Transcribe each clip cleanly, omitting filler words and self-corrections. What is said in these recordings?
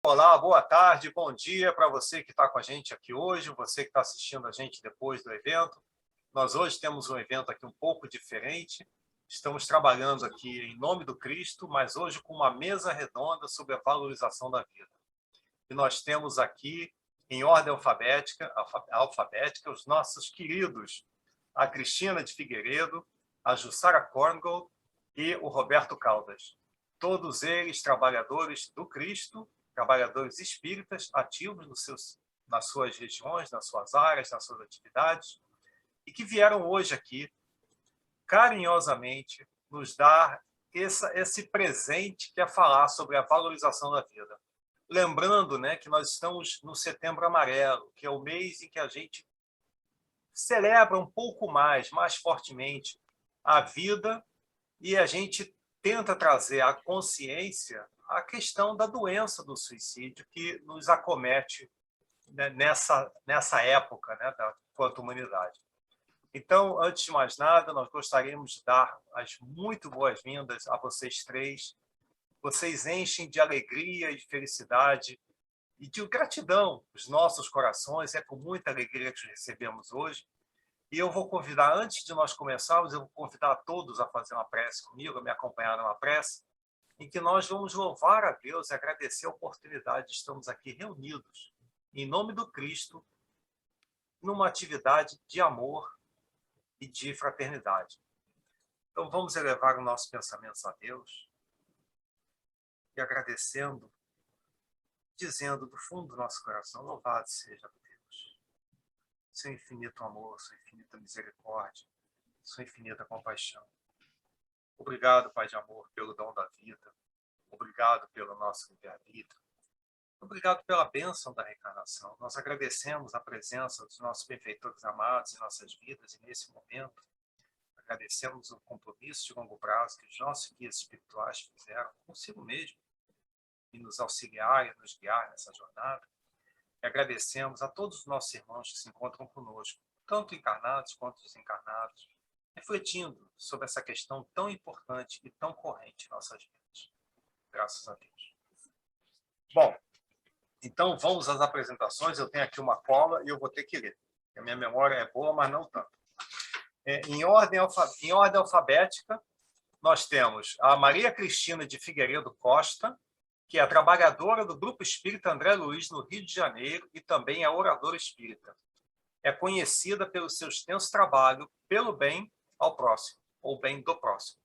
Olá, boa tarde, bom dia para você que está com a gente aqui hoje, você que está assistindo a gente depois do evento. Nós hoje temos um evento aqui um pouco diferente. Estamos trabalhando aqui em nome do Cristo, mas hoje com uma mesa redonda sobre a valorização da vida. E nós temos aqui, em ordem alfabética, os nossos queridos, a Cristina de Figueiredo, a Jussara Korngold e o Roberto Caldas. Todos eles trabalhadores do Cristo, trabalhadores espíritas ativos nas suas regiões, nas suas áreas, nas suas atividades, e que vieram hoje aqui, carinhosamente, nos dar esse presente que é falar sobre a valorização da vida. Lembrando, né, que nós estamos no Setembro Amarelo, que é o mês em que a gente celebra um pouco mais fortemente, a vida, e a gente tenta trazer à consciência a questão da doença do suicídio que nos acomete, né, nessa época, né, quanto humanidade. Então, antes de mais nada, nós gostaríamos de dar as muito boas-vindas a vocês três. Vocês enchem de alegria e de felicidade e de gratidão os nossos corações. É com muita alegria que os recebemos hoje. E eu vou convidar, antes de nós começarmos, eu vou convidar a todos a fazer uma prece comigo, a me acompanhar numa prece, em que nós vamos louvar a Deus e agradecer a oportunidade de estarmos aqui reunidos, em nome do Cristo, numa atividade de amor e de fraternidade. Então, vamos elevar os nossos pensamentos a Deus e agradecendo, dizendo do fundo do nosso coração, louvado seja Deus, seu infinito amor, sua infinita misericórdia, sua infinita compaixão. Obrigado, Pai de amor, pelo dom da vida. Obrigado pelo nosso livre-arbítrio. Obrigado pela bênção da reencarnação. Nós agradecemos a presença dos nossos benfeitores amados em nossas vidas, e nesse momento agradecemos o compromisso de longo prazo que os nossos guias espirituais fizeram consigo mesmo e nos auxiliar e nos guiar nessa jornada. E agradecemos a todos os nossos irmãos que se encontram conosco, tanto encarnados quanto desencarnados, refletindo sobre essa questão tão importante e tão corrente em nossas vidas. Graças a Deus. Bom, então vamos às apresentações. Eu tenho aqui uma cola e eu vou ter que ler. A minha memória é boa, mas não tanto. Em ordem alfabética, nós temos a Maria Cristina de Figueiredo Costa, que é a trabalhadora do Grupo Espírita André Luiz, no Rio de Janeiro, e também é oradora espírita. É conhecida pelo seu extenso trabalho pelo bem ao próximo, ou bem do próximo.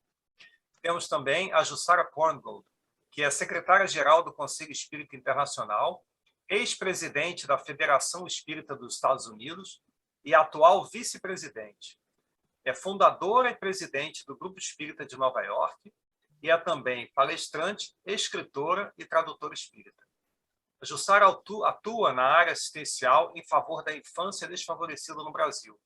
Temos também a Jussara Korngold, que é secretária-geral do Conselho Espírita Internacional, ex-presidente da Federação Espírita dos Estados Unidos e atual vice-presidente. É fundadora e presidente do Grupo Espírita de Nova York e é também palestrante, escritora e tradutora espírita. A Jussara atua na área assistencial em favor da infância desfavorecida no Brasil,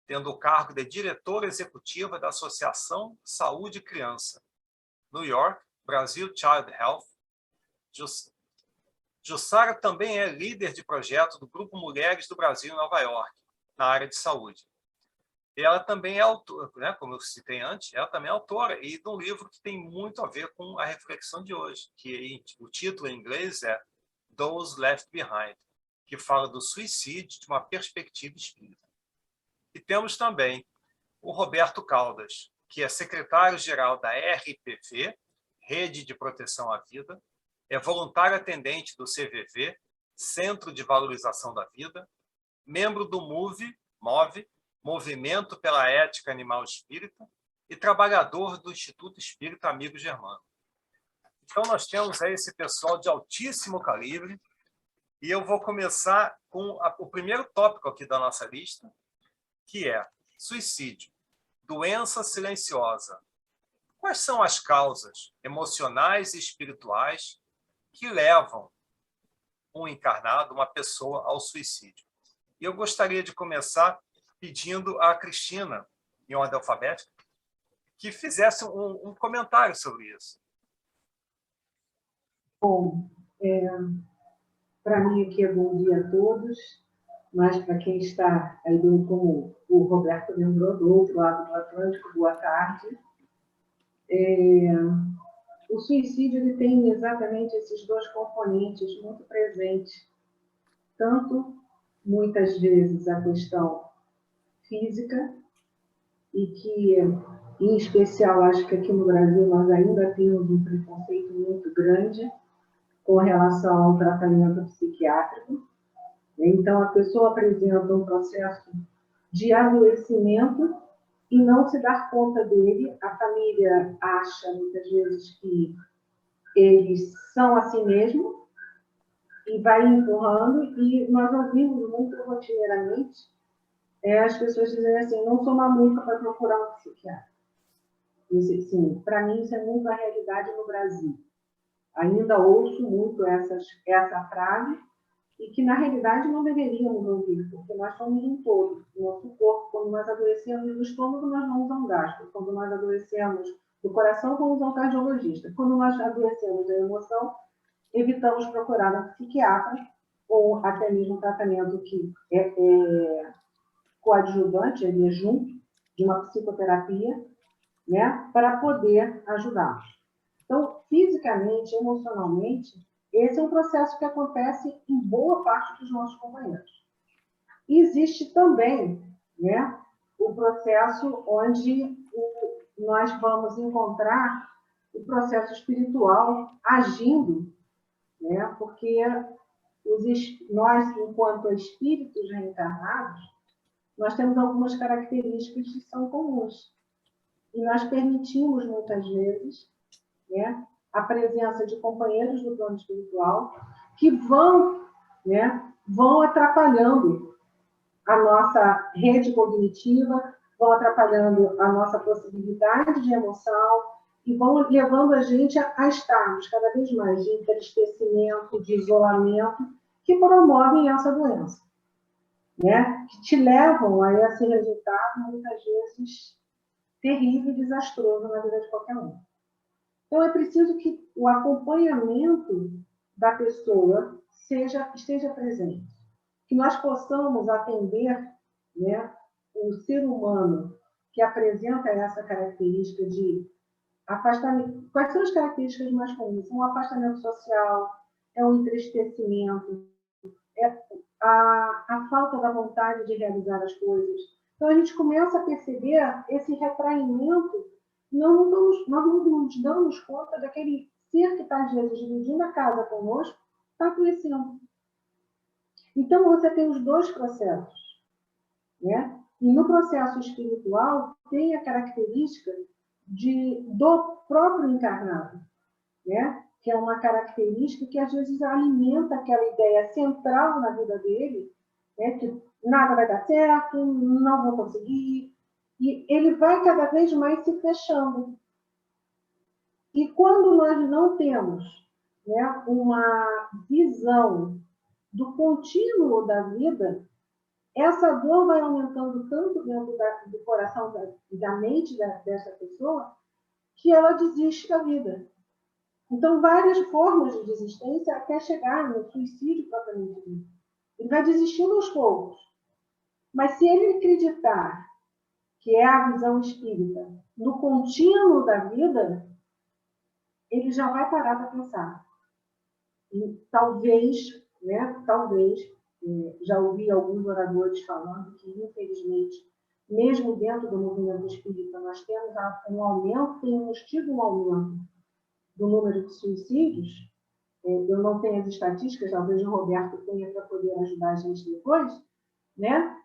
tendo o cargo de diretora executiva da Associação Saúde e Criança, New York, Brasil Child Health. Jussara também é líder de projeto do Grupo Mulheres do Brasil em Nova York, na área de saúde. E ela também é autora, né, como eu citei antes, ela também é autora e de um livro que tem muito a ver com a reflexão de hoje, que o título em inglês é Those Left Behind, que fala do suicídio de uma perspectiva espírita. E temos também o Roberto Caldas, que é secretário-geral da RPV, Rede de Proteção à Vida, é voluntário atendente do CVV, Centro de Valorização da Vida, membro do MOVE, Movimento pela Ética Animal Espírita, e trabalhador do Instituto Espírita Amigo Germano. Então, nós temos aí esse pessoal de altíssimo calibre, e eu vou começar com o primeiro tópico aqui da nossa lista, que é suicídio, doença silenciosa. Quais são as causas emocionais e espirituais que levam um encarnado, uma pessoa, ao suicídio? E eu gostaria de começar pedindo à Cristina, em ordem alfabética, que fizesse um comentário sobre isso. Bom, para mim aqui é bom dia a todos, mas para quem está aí, como o Roberto lembrou, do outro lado do Atlântico, boa tarde. o suicídio ele tem exatamente esses dois componentes muito presentes. Tanto, muitas vezes, a questão física, e que, em especial, acho que aqui no Brasil nós ainda temos um preconceito muito grande com relação ao tratamento psiquiátrico. Então, a pessoa apresenta um processo de adoecimento e não se dar conta dele. A família acha, muitas vezes, que eles são assim mesmo e vai empurrando. E nós ouvimos muito rotineiramente as pessoas dizem assim: não sou maluca para procurar um psiquiatra. Sim, para mim isso é muito a realidade no Brasil. Ainda ouço muito essa frase, e que na realidade não deveríamos ouvir, porque nós somos um todo. O nosso corpo, quando nós adoecemos do estômago, nós vamos a um gastro. Quando nós adoecemos do coração, vamos a um cardiologista. Quando nós adoecemos da emoção, evitamos procurar um psiquiatra, ou até mesmo um tratamento que é coadjuvante, ele é junto de uma psicoterapia, né, para poder ajudá-los. Então, fisicamente, emocionalmente, esse é um processo que acontece em boa parte dos nossos companheiros. E existe também, né, o processo onde nós vamos encontrar o processo espiritual agindo, né, porque nós, enquanto espíritos reencarnados, nós temos algumas características que são comuns. E nós permitimos, muitas vezes, né, a presença de companheiros do plano espiritual que vão atrapalhando a nossa rede cognitiva, vão atrapalhando a nossa possibilidade de emoção e vão levando a gente a estarmos cada vez mais de entristecimento, de isolamento, que promovem essa doença, né? Que te levam a esse resultado, muitas vezes, terrível e desastroso na vida de qualquer um. Então, é preciso que o acompanhamento da pessoa esteja presente, que nós possamos atender, né, o ser humano que apresenta essa característica de afastamento. Quais são as características mais comuns? São o afastamento social, é o entristecimento, é a falta da vontade de realizar as coisas. Então, a gente começa a perceber esse retraimento. Nós não nos damos conta daquele ser que está, às vezes, dividindo a casa conosco, está adoecendo. Então, você tem os dois processos, né? E no processo espiritual, tem a característica do próprio encarnado, né? Que é uma característica que, às vezes, alimenta aquela ideia central na vida dele, né? Que nada vai dar certo, não vou conseguir. E ele vai cada vez mais se fechando. E quando nós não temos, né, uma visão do contínuo da vida, essa dor vai aumentando tanto dentro do coração e da mente dessa pessoa, que ela desiste da vida. Então, várias formas de desistência até chegar no suicídio propriamente dito. Ele vai desistindo aos poucos. Mas se ele acreditar, que é a visão espírita, no contínuo da vida, ele já vai parar para pensar. E talvez, já ouvi alguns oradores falando que, infelizmente, mesmo dentro do movimento espírita, nós temos temos tido um aumento do número de suicídios. Eu não tenho as estatísticas, talvez o Roberto tenha para poder ajudar a gente depois, né?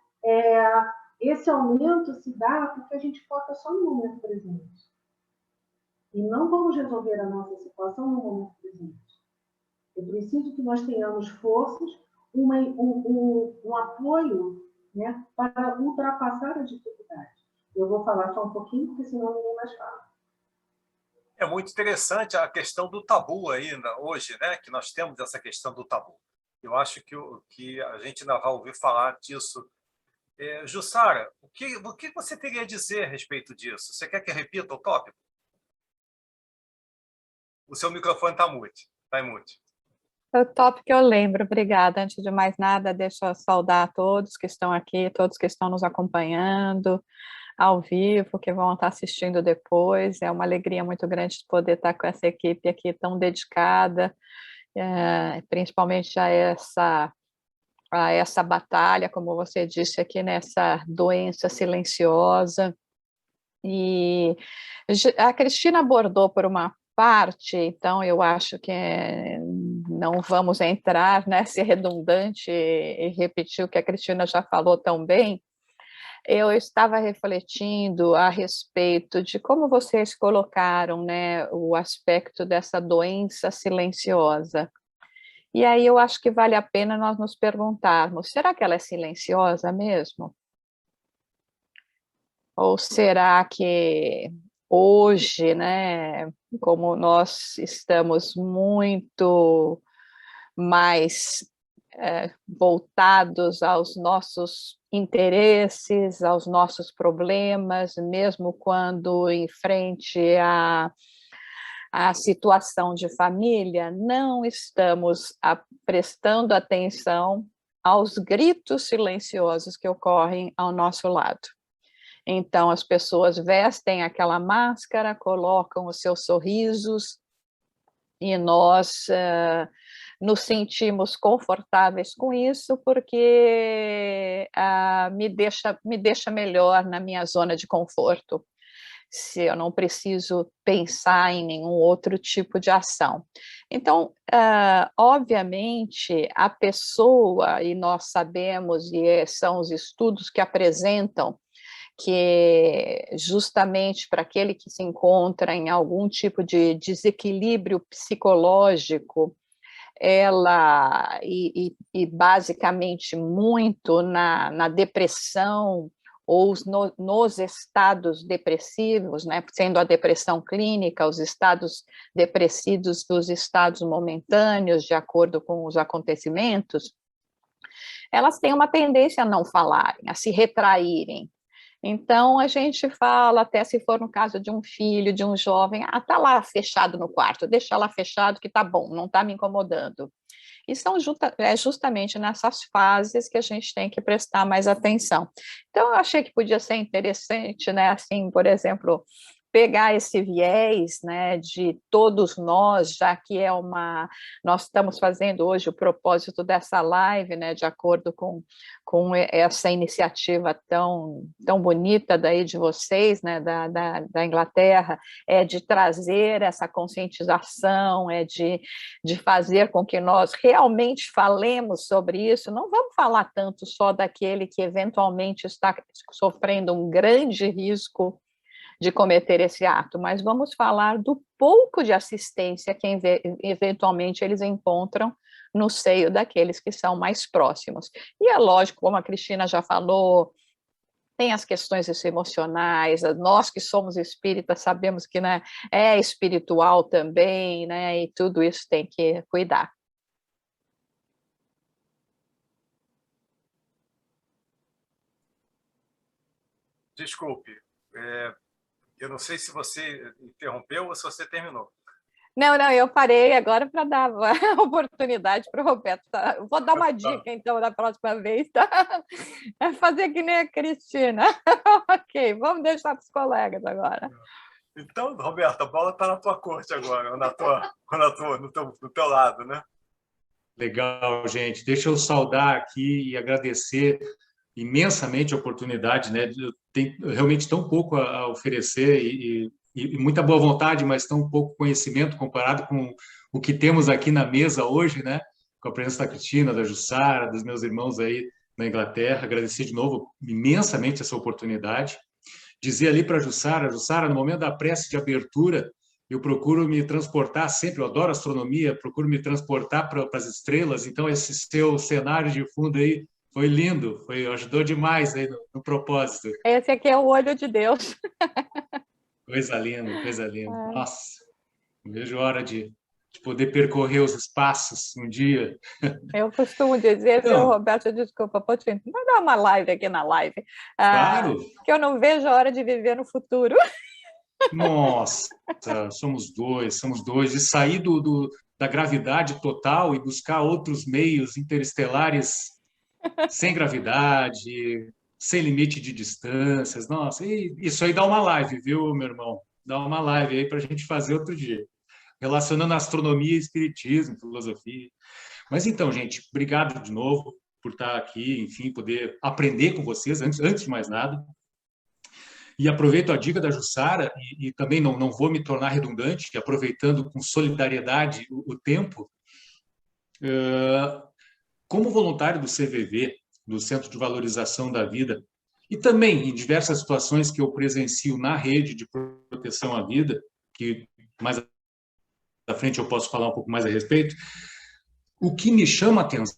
Esse aumento se dá porque a gente foca só no momento presente. E não vamos resolver a nossa situação no momento presente. É preciso que nós tenhamos forças, um apoio, né, para ultrapassar a dificuldade. Eu vou falar só um pouquinho, porque senão ninguém mais fala. É muito interessante a questão do tabu ainda hoje, né? Que nós temos essa questão do tabu. Eu acho que a gente ainda vai ouvir falar disso. Jussara, o que você teria a dizer a respeito disso? Você quer que eu repita o tópico? O seu microfone está mute. Está em mute. O tópico que eu lembro, obrigada. Antes de mais nada, deixa eu saudar a todos que estão aqui, todos que estão nos acompanhando. ao vivo, que vão estar assistindo depois. É uma alegria muito grande poder estar com essa equipe aqui tão dedicada, principalmente a essa batalha, como você disse aqui, nessa doença silenciosa. E a Cristina abordou por uma parte, então eu acho que não vamos entrar, né, ser redundante e repetir o que a Cristina já falou tão bem. Eu estava refletindo a respeito de como vocês colocaram, né, o aspecto dessa doença silenciosa. E aí eu acho que vale a pena nós nos perguntarmos, será que ela é silenciosa mesmo? Ou será que hoje, né, como nós estamos muito mais voltados aos nossos interesses, aos nossos problemas, mesmo quando em frente à situação de família, não estamos prestando atenção aos gritos silenciosos que ocorrem ao nosso lado. Então, as pessoas vestem aquela máscara, colocam os seus sorrisos, e nós nos sentimos confortáveis com isso, porque me deixa melhor na minha zona de conforto, se eu não preciso pensar em nenhum outro tipo de ação. Então, obviamente, a pessoa, e nós sabemos, e são os estudos que apresentam, que justamente para aquele que se encontra em algum tipo de desequilíbrio psicológico, e basicamente muito na depressão ou nos estados depressivos, né, sendo a depressão clínica, os estados depressivos dos estados momentâneos, de acordo com os acontecimentos, elas têm uma tendência a não falarem, a se retraírem. Então, a gente fala, até se for no caso de um filho, de um jovem, tá lá fechado no quarto, deixa lá fechado que tá bom, não tá me incomodando. E são justamente nessas fases que a gente tem que prestar mais atenção. Então, eu achei que podia ser interessante, né, assim, por exemplo, pegar esse viés, né, de todos nós, já que nós estamos fazendo hoje o propósito dessa live, né, de acordo com essa iniciativa tão bonita daí de vocês, né, da Inglaterra, de trazer essa conscientização, de fazer com que nós realmente falemos sobre isso. Não vamos falar tanto só daquele que eventualmente está sofrendo um grande risco de cometer esse ato, mas vamos falar do pouco de assistência que eventualmente eles encontram no seio daqueles que são mais próximos. E é lógico, como a Cristina já falou, tem as questões emocionais, nós que somos espíritas sabemos que, né, é espiritual também, né, e tudo isso tem que cuidar. Desculpe, eu não sei se você interrompeu ou se você terminou. Não, eu parei agora para dar a oportunidade para o Roberto. Tá? Vou dar uma dica, então, da próxima vez, tá? É fazer que nem a Cristina. Ok, vamos deixar para os colegas agora. Então, Roberto, a bola está na tua corte agora, no teu lado, né? Legal, gente. Deixa eu saudar aqui e agradecer imensamente a oportunidade, né? Eu tenho realmente tão pouco a oferecer e muita boa vontade, mas tão pouco conhecimento comparado com o que temos aqui na mesa hoje, né? Com a presença da Cristina, da Jussara, dos meus irmãos aí na Inglaterra. Agradecer de novo imensamente essa oportunidade. Dizer ali para a Jussara, no momento da prece de abertura, eu procuro me transportar sempre, eu adoro astronomia, procuro me transportar para as estrelas, então esse seu cenário de fundo aí foi lindo, ajudou demais aí no propósito. Esse aqui é o olho de Deus. Coisa linda, coisa linda. Nossa, não vejo hora de poder percorrer os espaços um dia. Eu costumo dizer, então, Roberto, desculpa, pode dar uma live aqui na live. Claro. Que eu não vejo a hora de viver no futuro. Nossa, somos dois. De sair da gravidade total e buscar outros meios interestelares sem gravidade, sem limite de distâncias. Nossa, isso aí dá uma live, viu, meu irmão? Dá uma live aí para a gente fazer outro dia, relacionando astronomia, espiritismo, filosofia. Mas então, gente, obrigado de novo por estar aqui, enfim, poder aprender com vocês, antes de mais nada. E aproveito a dica da Jussara, e também não vou me tornar redundante, aproveitando com solidariedade o tempo, como voluntário do CVV, do Centro de Valorização da Vida, e também em diversas situações que eu presencio na rede de proteção à vida, que mais à frente eu posso falar um pouco mais a respeito, o que me chama a atenção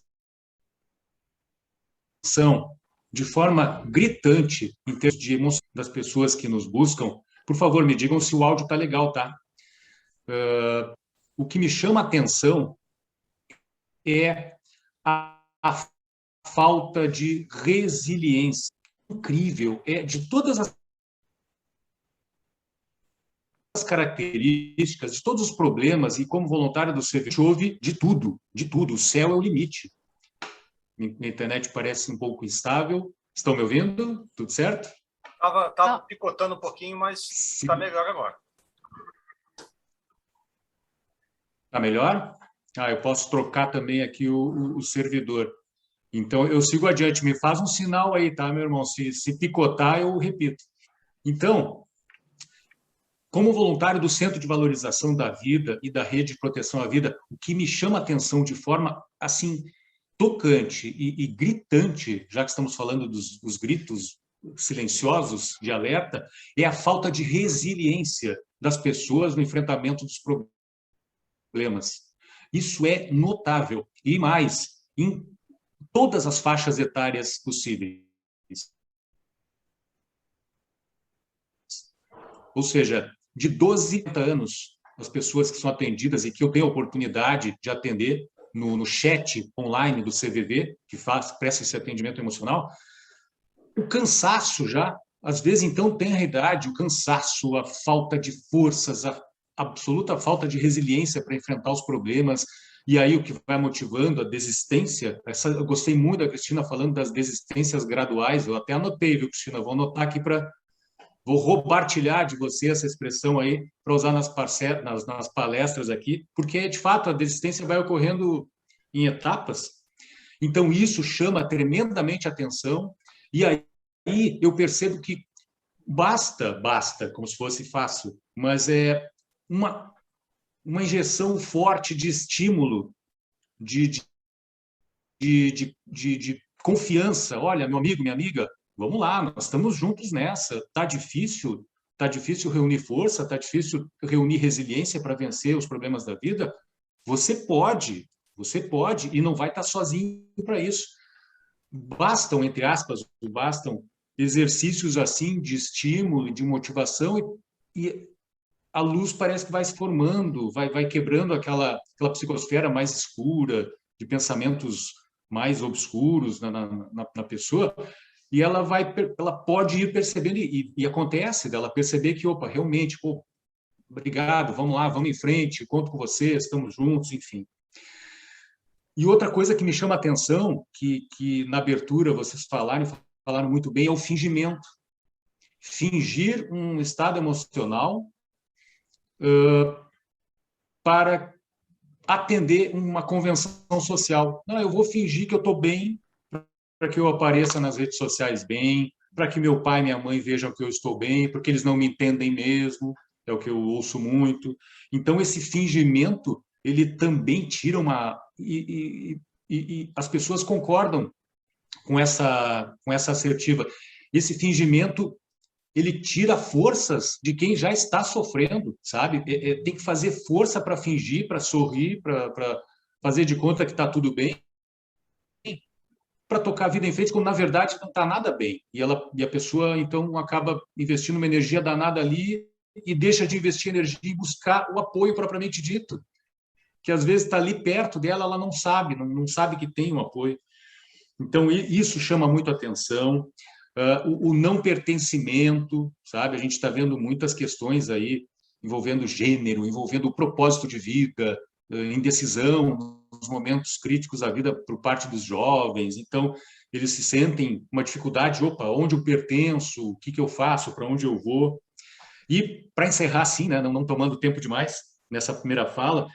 de forma gritante em termos de emoção das pessoas que nos buscam. Por favor, me digam se o áudio está legal, tá? O que me chama a atenção é a falta de resiliência incrível, de todas as características, de todos os problemas, e como voluntário do CVV, houve de tudo, o céu é o limite. Minha internet parece um pouco instável. Estão me ouvindo? Tudo certo? Estava picotando um pouquinho, mas está melhor agora. Está melhor? Eu posso trocar também aqui o servidor. Então, eu sigo adiante. Me faz um sinal aí, tá, meu irmão? Se picotar, eu repito. Então, como voluntário do Centro de Valorização da Vida e da Rede de Proteção à Vida, o que me chama a atenção de forma, assim, tocante e gritante, já que estamos falando dos gritos silenciosos de alerta, é a falta de resiliência das pessoas no enfrentamento dos problemas. Isso é notável. E mais, em todas as faixas etárias possíveis. Ou seja, de 12 a 30 anos, as pessoas que são atendidas e que eu tenho a oportunidade de atender no chat online do CVV, que presta esse atendimento emocional, o cansaço já, às vezes, então, tem a idade, o cansaço, a falta de forças, a absoluta falta de resiliência para enfrentar os problemas, e aí o que vai motivando a desistência. Eu gostei muito da Cristina falando das desistências graduais, eu até anotei, viu, Cristina? Vou anotar aqui vou roupartilhar de você essa expressão aí para usar nas palestras aqui, porque, de fato, a desistência vai ocorrendo em etapas. Então, isso chama tremendamente atenção, e aí eu percebo que basta, como se fosse fácil, mas é uma injeção forte de estímulo, de confiança. Olha, meu amigo, minha amiga, vamos lá, nós estamos juntos nessa. Está difícil reunir força, está difícil reunir resiliência para vencer os problemas da vida. Você pode, e não vai estar sozinho para isso. Bastam, entre aspas, exercícios assim de estímulo, de motivação, e a luz parece que vai se formando, vai quebrando aquela psicosfera mais escura, de pensamentos mais obscuros na pessoa, e ela pode ir percebendo, e acontece dela perceber que, opa, realmente, obrigado, vamos lá, vamos em frente, conto com você, estamos juntos, enfim. E outra coisa que me chama a atenção, que na abertura vocês falaram muito bem, é o fingimento. Fingir um estado emocional para atender uma convenção social. Não, eu vou fingir que eu estou bem para que eu apareça nas redes sociais bem, para que meu pai e minha mãe vejam que eu estou bem, porque eles não me entendem mesmo, é o que eu ouço muito. Então, esse fingimento, ele também tira e as pessoas concordam com essa assertiva. Esse fingimento, ele tira forças de quem já está sofrendo, sabe? Tem que fazer força para fingir, para sorrir, para fazer de conta que está tudo bem, para tocar a vida em frente, quando na verdade não está nada bem. E a pessoa, então, acaba investindo uma energia danada ali e deixa de investir energia em buscar o apoio propriamente dito, que às vezes está ali perto dela, ela não sabe que tem um apoio. Então, isso chama muito atenção. O não pertencimento, sabe? A gente está vendo muitas questões aí envolvendo gênero, envolvendo o propósito de vida, indecisão nos momentos críticos da vida por parte dos jovens. Então, eles se sentem uma dificuldade, opa, onde eu pertenço, o que eu faço, para onde eu vou. E, para encerrar assim, né, não tomando tempo demais nessa primeira fala,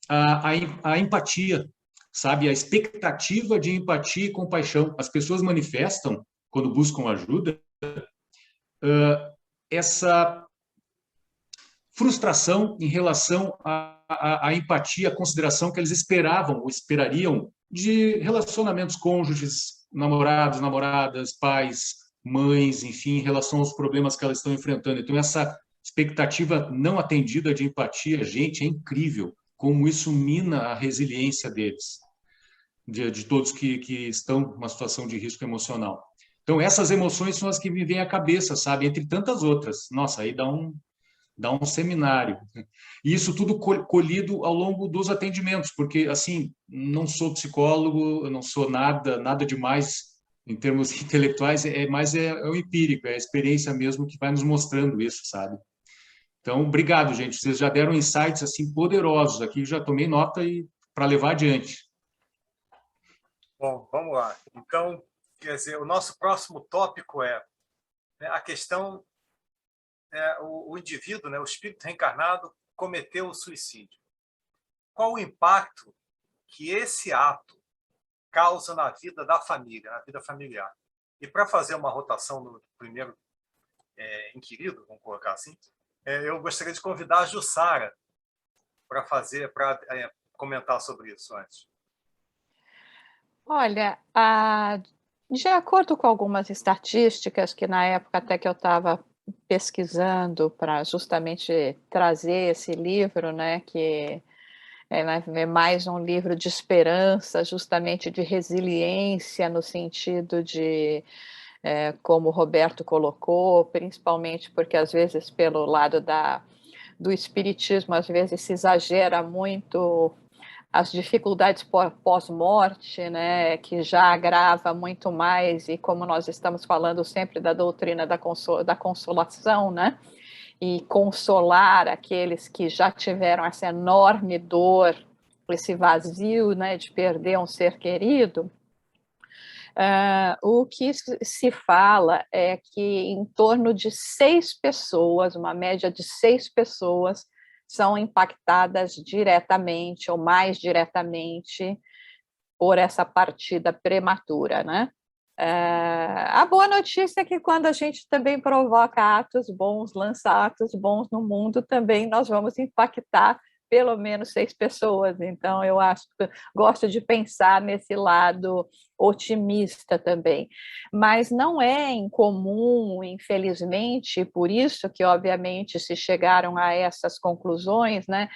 a empatia, sabe? A expectativa de empatia e compaixão. As pessoas manifestam, quando buscam ajuda, essa frustração em relação à empatia, à consideração que eles esperavam ou esperariam de relacionamentos cônjuges, namorados, namoradas, pais, mães, enfim, em relação aos problemas que elas estão enfrentando. Então, essa expectativa não atendida de empatia, gente, é incrível como isso mina a resiliência deles, de todos que estão numa situação de risco emocional. Então, essas emoções são as que me vêm à cabeça, sabe? Entre tantas outras. Nossa, aí dá um seminário. E isso tudo colhido ao longo dos atendimentos, porque, assim, não sou psicólogo, eu não sou nada demais em termos intelectuais, mas é o empírico, é a experiência mesmo que vai nos mostrando isso, sabe? Então, obrigado, gente. Vocês já deram insights assim poderosos aqui, já tomei nota e para levar adiante. Bom, vamos lá. Então, quer dizer, o nosso próximo tópico é, né, a questão, o indivíduo, né, o espírito reencarnado, cometeu o suicídio. Qual o impacto que esse ato causa na vida da família, na vida familiar? E para fazer uma rotação no primeiro inquirido, vamos colocar assim, eu gostaria de convidar a Jussara para comentar sobre isso antes. Olha, de acordo com algumas estatísticas, que na época até que eu estava pesquisando para justamente trazer esse livro, né, que é mais um livro de esperança, justamente de resiliência, no sentido de, como o Roberto colocou, principalmente porque às vezes pelo lado do espiritismo, às vezes se exagera muito as dificuldades pós-morte, né, que já agrava muito mais, e como nós estamos falando sempre da doutrina da consolação, né, e consolar aqueles que já tiveram essa enorme dor, esse vazio, né, de perder um ser querido. O que se fala é que em torno de 6 pessoas, uma média de 6 pessoas, são impactadas diretamente ou mais diretamente por essa partida prematura, né? A boa notícia é que quando a gente também provoca atos bons, lança atos bons no mundo, também nós vamos impactar pelo menos 6 pessoas. Então, eu gosto de pensar nesse lado otimista também. Mas não é incomum, infelizmente, por isso que, obviamente, se chegaram a essas conclusões, né,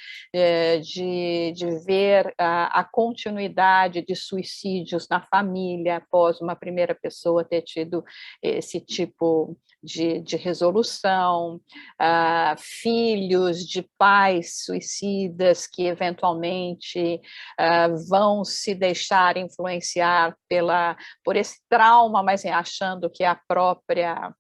de ver a continuidade de suicídios na família após uma primeira pessoa ter tido esse tipo de resolução, filhos de pais suicidas que eventualmente vão se deixar influenciar por esse trauma, mas achando que a própria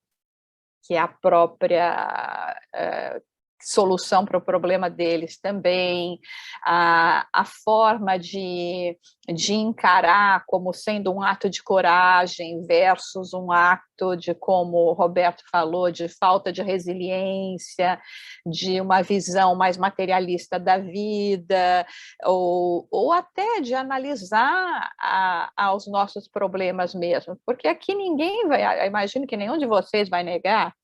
solução para o problema deles também, a forma de encarar como sendo um ato de coragem versus um ato de, como o Roberto falou, de falta de resiliência, de uma visão mais materialista da vida, ou até de analisar os nossos problemas mesmo, porque aqui ninguém vai, imagino que nenhum de vocês vai negar.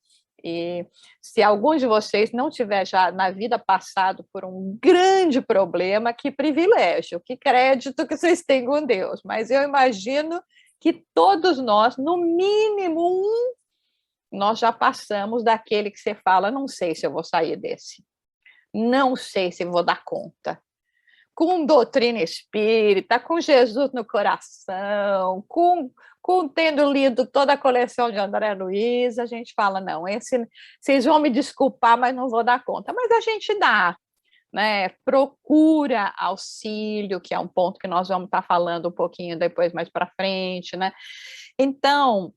E se algum de vocês não tiver já na vida passado por um grande problema, que privilégio, que crédito que vocês têm com Deus. Mas eu imagino que todos nós, no mínimo nós já passamos daquele que você fala, não sei se eu vou sair desse, não sei se eu vou dar conta. Com doutrina espírita, com Jesus no coração, com tendo lido toda a coleção de André Luiz, a gente fala, não, vocês vão me desculpar, mas não vou dar conta. Mas a gente dá, né? Procura auxílio, que é um ponto que nós vamos estar falando um pouquinho depois, mais para frente, né? Então,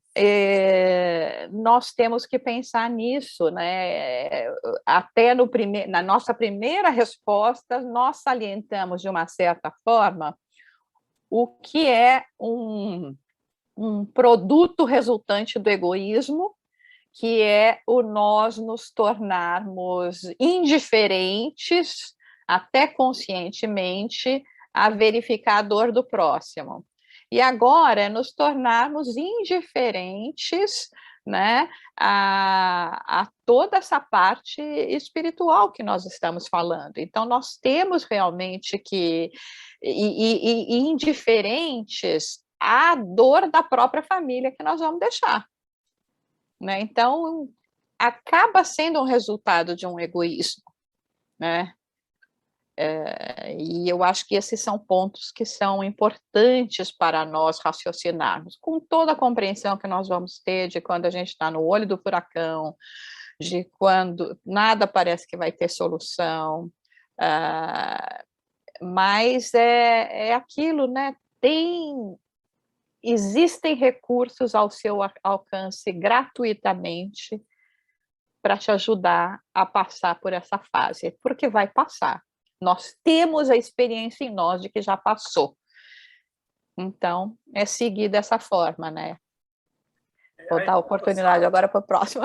nós temos que pensar nisso, né? Até na nossa primeira resposta, nós salientamos, de uma certa forma, o que é um produto resultante do egoísmo, que é o nós nos tornarmos indiferentes, até conscientemente, a verificar a dor do próximo. E agora é nos tornarmos indiferentes, né, a toda essa parte espiritual que nós estamos falando. Então, nós temos realmente que e indiferentes à dor da própria família que nós vamos deixar, né? Então, acaba sendo um resultado de um egoísmo, né? E eu acho que esses são pontos que são importantes para nós raciocinarmos, com toda a compreensão que nós vamos ter de quando a gente está no olho do furacão, de quando nada parece que vai ter solução, mas é aquilo, né? Existem recursos ao seu alcance gratuitamente para te ajudar a passar por essa fase, porque vai passar. Nós temos a experiência em nós de que já passou. Então, é seguir dessa forma, né? Vou dar a oportunidade agora para o próximo.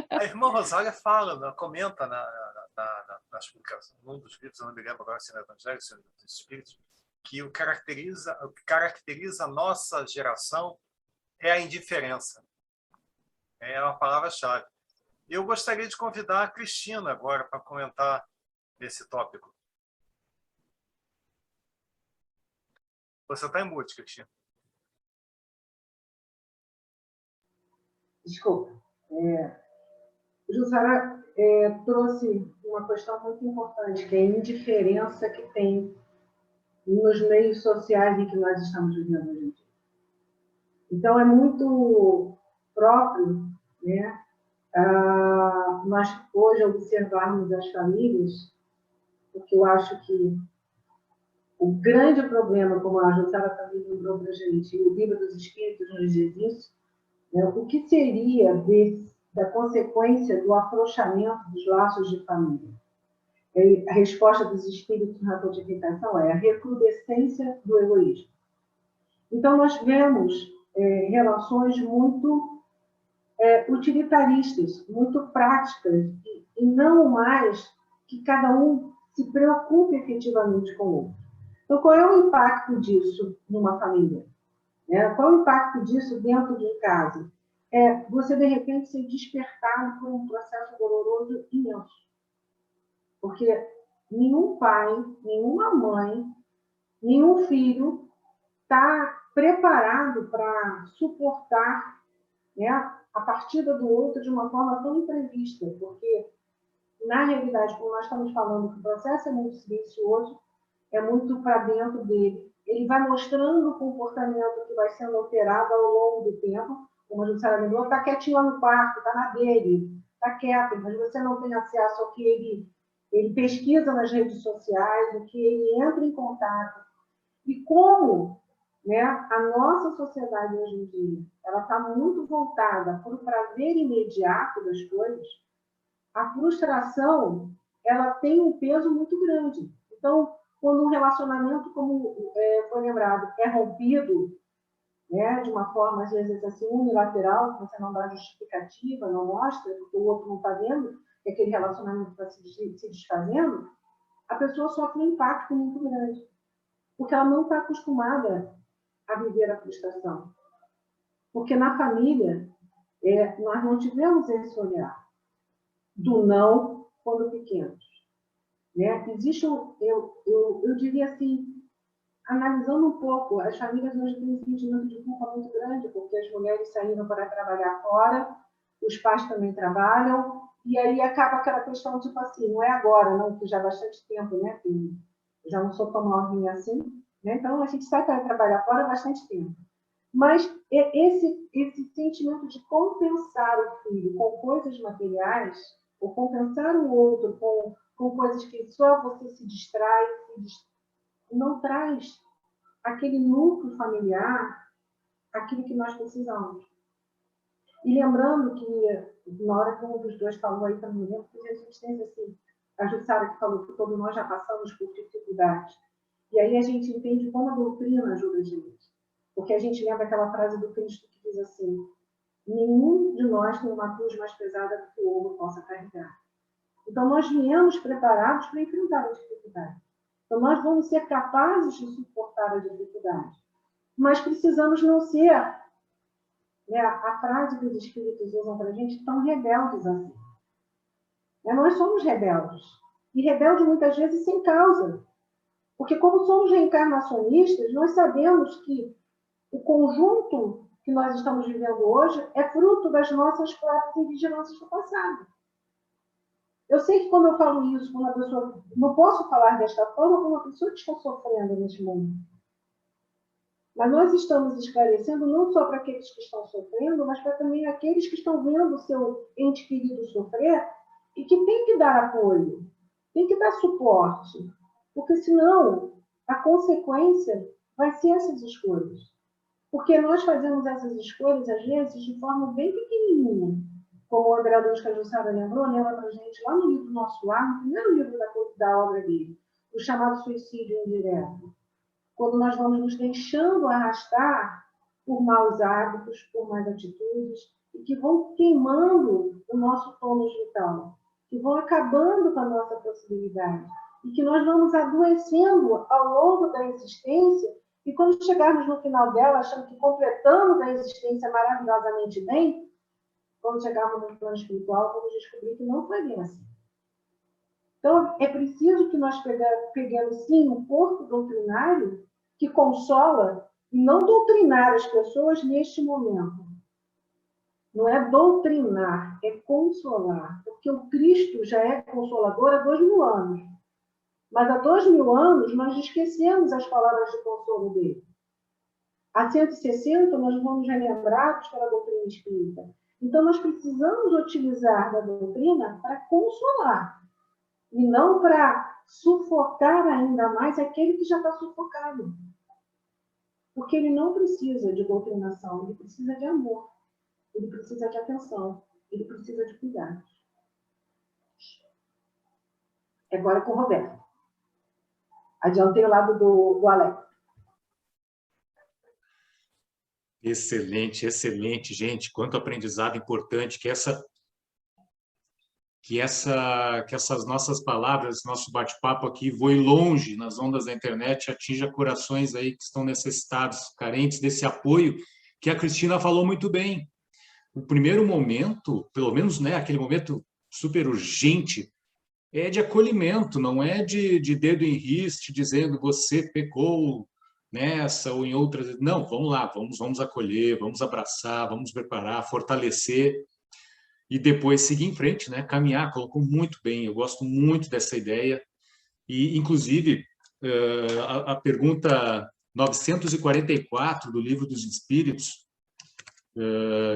A irmã Rosália fala, né, comenta nas publicações, num dos livros, eu não me lembro agora se é no Evangelho, se é dos Espíritos, que o que caracteriza a nossa geração é a indiferença. É uma palavra-chave. Eu gostaria de convidar a Cristina agora para comentar esse tópico. Você está em mute, Cristina. Desculpa. Jussara trouxe uma questão muito importante, que é a indiferença que tem nos meios sociais em que nós estamos vivendo hoje em dia. Então, é muito próprio, né, nós hoje observarmos as famílias, porque eu acho que o grande problema, como a Jussara também lembrou para a gente, e o Livro dos Espíritos nos diz isso, né, o que seria da consequência do afrouxamento dos laços de família? A resposta dos espíritos na codificação é a recrudescência do egoísmo. Então, nós vemos relações muito utilitaristas, muito práticas, e não mais que cada um se preocupe efetivamente com o outro. Então, qual é o impacto disso numa família? Qual é o impacto disso dentro de casa? Você, de repente, ser despertado por um processo doloroso imenso. Porque nenhum pai, nenhuma mãe, nenhum filho está preparado para suportar, né, a partida do outro de uma forma tão imprevista. Porque, na realidade, como nós estamos falando, que o processo é muito silencioso, é muito para dentro dele. Ele vai mostrando o comportamento que vai sendo alterado ao longo do tempo. Como a Jussara lembrou, está quietinho lá no quarto, está na dele, está quieto, mas você não tem acesso ao que ele pesquisa nas redes sociais, o que ele entra em contato. E como, né, a nossa sociedade hoje em dia ela está muito voltada para o prazer imediato das coisas, a frustração ela tem um peso muito grande. Então, quando um relacionamento, como foi lembrado, é rompido, né, de uma forma, às vezes, assim, unilateral, que você não dá justificativa, não mostra, porque o outro não está vendo que aquele relacionamento está se desfazendo, a pessoa sofre um impacto muito grande, porque ela não está acostumada a viver a frustração. Porque na família, nós não tivemos esse olhar do não quando pequenos. Né? Existe eu diria assim, analisando um pouco, as famílias hoje têm um sentimento de culpa muito grande, porque as mulheres saíram para trabalhar fora, os pais também trabalham, e aí acaba aquela questão, tipo assim, não é agora, não, que já há bastante tempo, né? Eu já não sou tão novinha assim, né? Então a gente sai para trabalhar fora há bastante tempo. Mas esse sentimento de compensar o filho com coisas materiais, ou compensar o outro com coisas que só você se distrai, não traz aquele núcleo familiar aquilo que nós precisamos. E lembrando que, na hora que um dos dois falou aí, para mim, que a gente tem assim, a Jussara que falou que todos nós já passamos por dificuldades. E aí a gente entende como a doutrina ajuda a gente. Porque a gente lembra aquela frase do Cristo que diz assim: nenhum de nós tem uma cruz mais pesada do que o ouro possa carregar. Então, nós viemos preparados para enfrentar a dificuldade. Então, nós vamos ser capazes de suportar a dificuldade. Mas precisamos não ser, né, a frase que os espíritos usam para a gente, tão rebeldes assim. Nós somos rebeldes. E rebeldes, muitas vezes, sem causa. Porque, como somos reencarnacionistas, nós sabemos que o conjunto que nós estamos vivendo hoje é fruto das nossas próprias invigilâncias do passado. Eu sei que quando eu falo isso, quando a pessoa... Não posso falar desta forma com uma pessoa que está sofrendo neste mundo. Mas nós estamos esclarecendo não só para aqueles que estão sofrendo, mas para também aqueles que estão vendo o seu ente querido sofrer e que tem que dar apoio, tem que dar suporte. Porque senão a consequência vai ser essas escolhas. Porque nós fazemos essas escolhas, às vezes, de forma bem pequenininha. Como o André Luz, que a Jussara lembrou, lembra para a gente lá no livro Nosso Lar, no primeiro livro da obra dele, o chamado Suicídio Indireto. Quando nós vamos nos deixando arrastar por maus hábitos, por más atitudes, e que vão queimando o nosso tônus vital, que vão acabando com a nossa possibilidade, e que nós vamos adoecendo ao longo da existência, e quando chegarmos no final dela, achando que completamos a existência maravilhosamente bem, quando chegarmos no plano espiritual, vamos descobrir que não foi bem assim. Então, é preciso que nós peguemos, sim, um corpo doutrinário que consola, e não doutrinar as pessoas neste momento. Não é doutrinar, é consolar. Porque o Cristo já é consolador há 2000 anos. Mas há 2000 anos, nós esquecemos as palavras de consolo dele. Há 160, nós vamos relembrados pela doutrina espírita. Então, nós precisamos utilizar da doutrina para consolar, e não para sufocar ainda mais aquele que já está sufocado. Porque ele não precisa de doutrinação, ele precisa de amor, ele precisa de atenção, ele precisa de cuidado. Agora com o Roberto. Adiantei o lado do Alex. Excelente, excelente, gente. Quanto aprendizado importante que essas nossas palavras, nosso bate-papo aqui voe longe nas ondas da internet, atinja corações aí que estão necessitados, carentes desse apoio que a Cristina falou muito bem. O primeiro momento, pelo menos, né, aquele momento super urgente, é de acolhimento, não é de dedo em riste dizendo você pecou nessa ou em outras. Não, vamos lá, vamos acolher, vamos abraçar, vamos preparar, fortalecer e depois seguir em frente, né? Caminhar. Colocou muito bem, eu gosto muito dessa ideia. E, inclusive, a pergunta 944 do Livro dos Espíritos,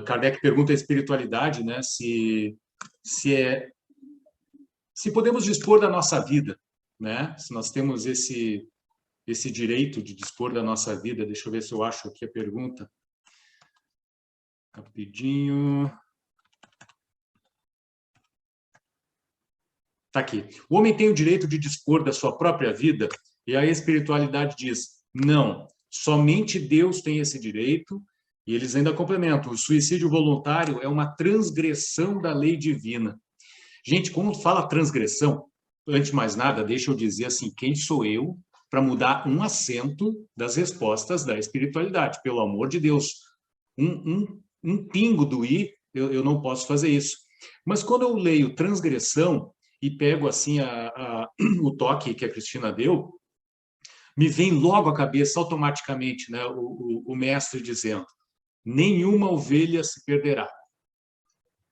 Kardec pergunta a espiritualidade, né? Se podemos dispor da nossa vida, né? Se nós temos esse direito de dispor da nossa vida. Deixa eu ver se eu acho aqui a pergunta. Rapidinho. Está aqui. O homem tem o direito de dispor da sua própria vida? E a espiritualidade diz, não, somente Deus tem esse direito. E eles ainda complementam, o suicídio voluntário é uma transgressão da lei divina. Gente, quando fala transgressão, antes de mais nada, deixa eu dizer assim, quem sou eu para mudar um acento das respostas da espiritualidade? Pelo amor de Deus, um pingo do i, eu não posso fazer isso. Mas quando eu leio transgressão e pego assim o toque que a Cristina deu, me vem logo à cabeça automaticamente, né, o mestre dizendo, nenhuma ovelha se perderá.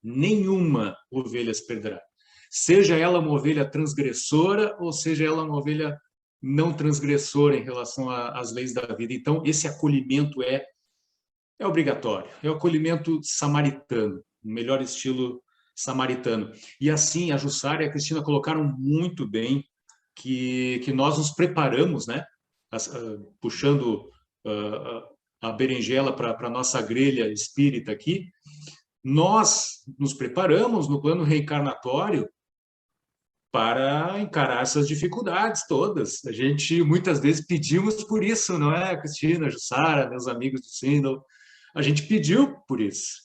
Nenhuma ovelha se perderá. Seja ela uma ovelha transgressora ou seja ela uma ovelha não transgressora em relação às leis da vida. Então, esse acolhimento é obrigatório. É o acolhimento samaritano, o melhor estilo samaritano. E assim, a Jussara e a Cristina colocaram muito bem que nós nos preparamos, né? Puxando a berinjela para a nossa grelha espírita aqui, nós nos preparamos no plano reencarnatório para encarar essas dificuldades todas. A gente muitas vezes pedimos por isso, não é, Cristina, Jussara, meus amigos do Sindel? A gente pediu por isso.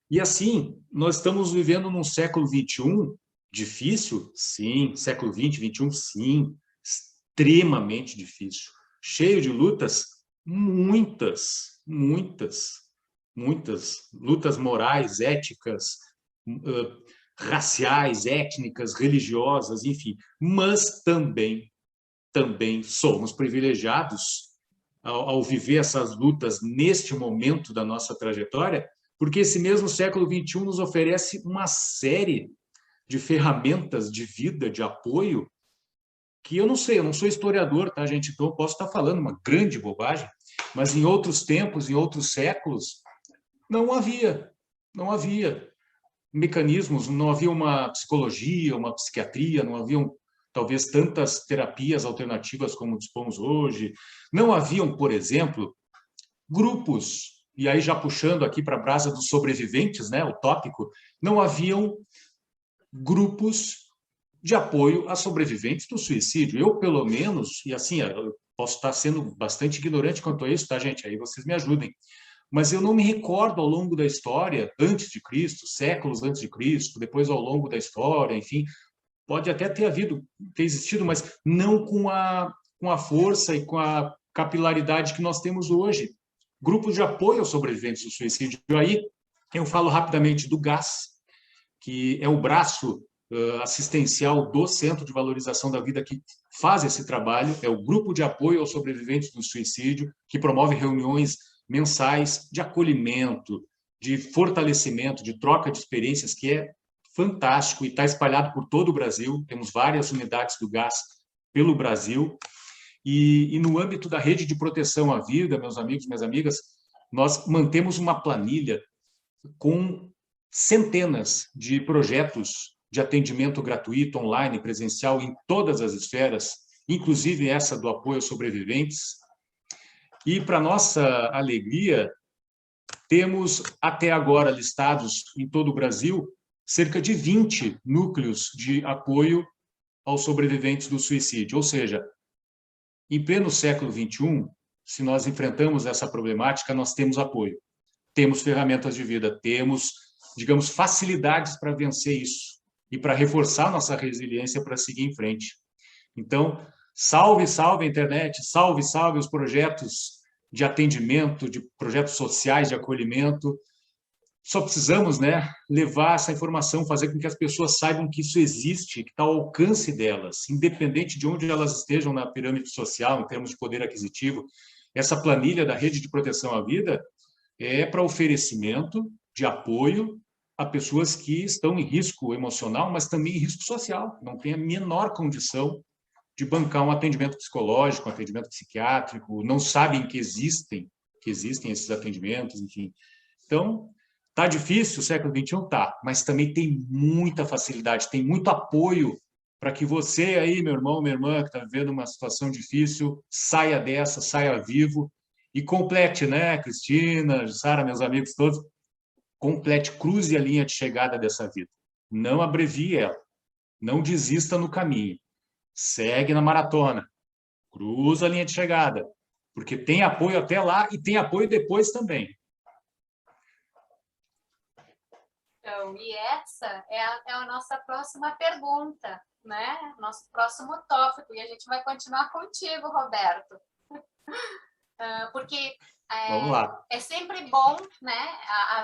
E assim, nós estamos vivendo num século XXI difícil, sim, século XX, XXI, sim, extremamente difícil, cheio de lutas, muitas lutas morais, éticas, raciais, étnicas, religiosas, enfim, mas também somos privilegiados ao viver essas lutas neste momento da nossa trajetória, porque esse mesmo século XXI nos oferece uma série de ferramentas de vida, de apoio, que eu não sei, eu não sou historiador, tá, gente? Então eu posso estar falando uma grande bobagem, mas em outros tempos, em outros séculos, não havia mecanismos, não havia uma psicologia, uma psiquiatria, não haviam talvez tantas terapias alternativas como dispomos hoje, não haviam, por exemplo, grupos, e aí já puxando aqui para a brasa dos sobreviventes, né, o tópico, não haviam grupos de apoio a sobreviventes do suicídio. Eu, pelo menos, e assim, eu posso estar sendo bastante ignorante quanto a isso, tá, gente? Aí vocês me ajudem. Mas eu não me recordo ao longo da história, antes de Cristo, séculos antes de Cristo, depois ao longo da história, enfim, pode até ter existido, mas não com a força e com a capilaridade que nós temos hoje. Grupos de apoio aos sobreviventes do suicídio. Aí eu falo rapidamente do GAS, que é o braço assistencial do Centro de Valorização da Vida que faz esse trabalho, é o Grupo de Apoio aos Sobreviventes do Suicídio, que promove reuniões mensais de acolhimento, de fortalecimento, de troca de experiências, que é fantástico e está espalhado por todo o Brasil. Temos várias unidades do GAS pelo Brasil. E no âmbito da rede de proteção à vida, meus amigos, minhas amigas, nós mantemos uma planilha com centenas de projetos de atendimento gratuito, online, presencial, em todas as esferas, inclusive essa do apoio aos sobreviventes. E, para nossa alegria, temos até agora listados em todo o Brasil cerca de 20 núcleos de apoio aos sobreviventes do suicídio. Ou seja, em pleno século XXI, se nós enfrentamos essa problemática, nós temos apoio, temos ferramentas de vida, temos, digamos, facilidades para vencer isso e para reforçar nossa resiliência para seguir em frente. Então, salve a internet, salve os projetos de atendimento, de projetos sociais de acolhimento. Só precisamos, né, levar essa informação, fazer com que as pessoas saibam que isso existe, que está ao alcance delas, independente de onde elas estejam na pirâmide social, em termos de poder aquisitivo. Essa planilha da Rede de Proteção à Vida é para oferecimento de apoio a pessoas que estão em risco emocional, mas também em risco social, não têm a menor condição de bancar um atendimento psicológico, um atendimento psiquiátrico, não sabem que existem esses atendimentos, enfim. Então, tá difícil o século XXI? Tá, mas também tem muita facilidade, tem muito apoio para que você aí, meu irmão, minha irmã, que está vivendo uma situação difícil, saia dessa, saia vivo e complete, né, Cristina, Sara, meus amigos todos, complete, cruze a linha de chegada dessa vida. Não abrevie ela, não desista no caminho. Segue na maratona, cruza a linha de chegada, porque tem apoio até lá e tem apoio depois também. Então, e essa é a nossa próxima pergunta, né? Nosso próximo tópico, e a gente vai continuar contigo, Roberto. Porque Vamos lá. é sempre bom, né?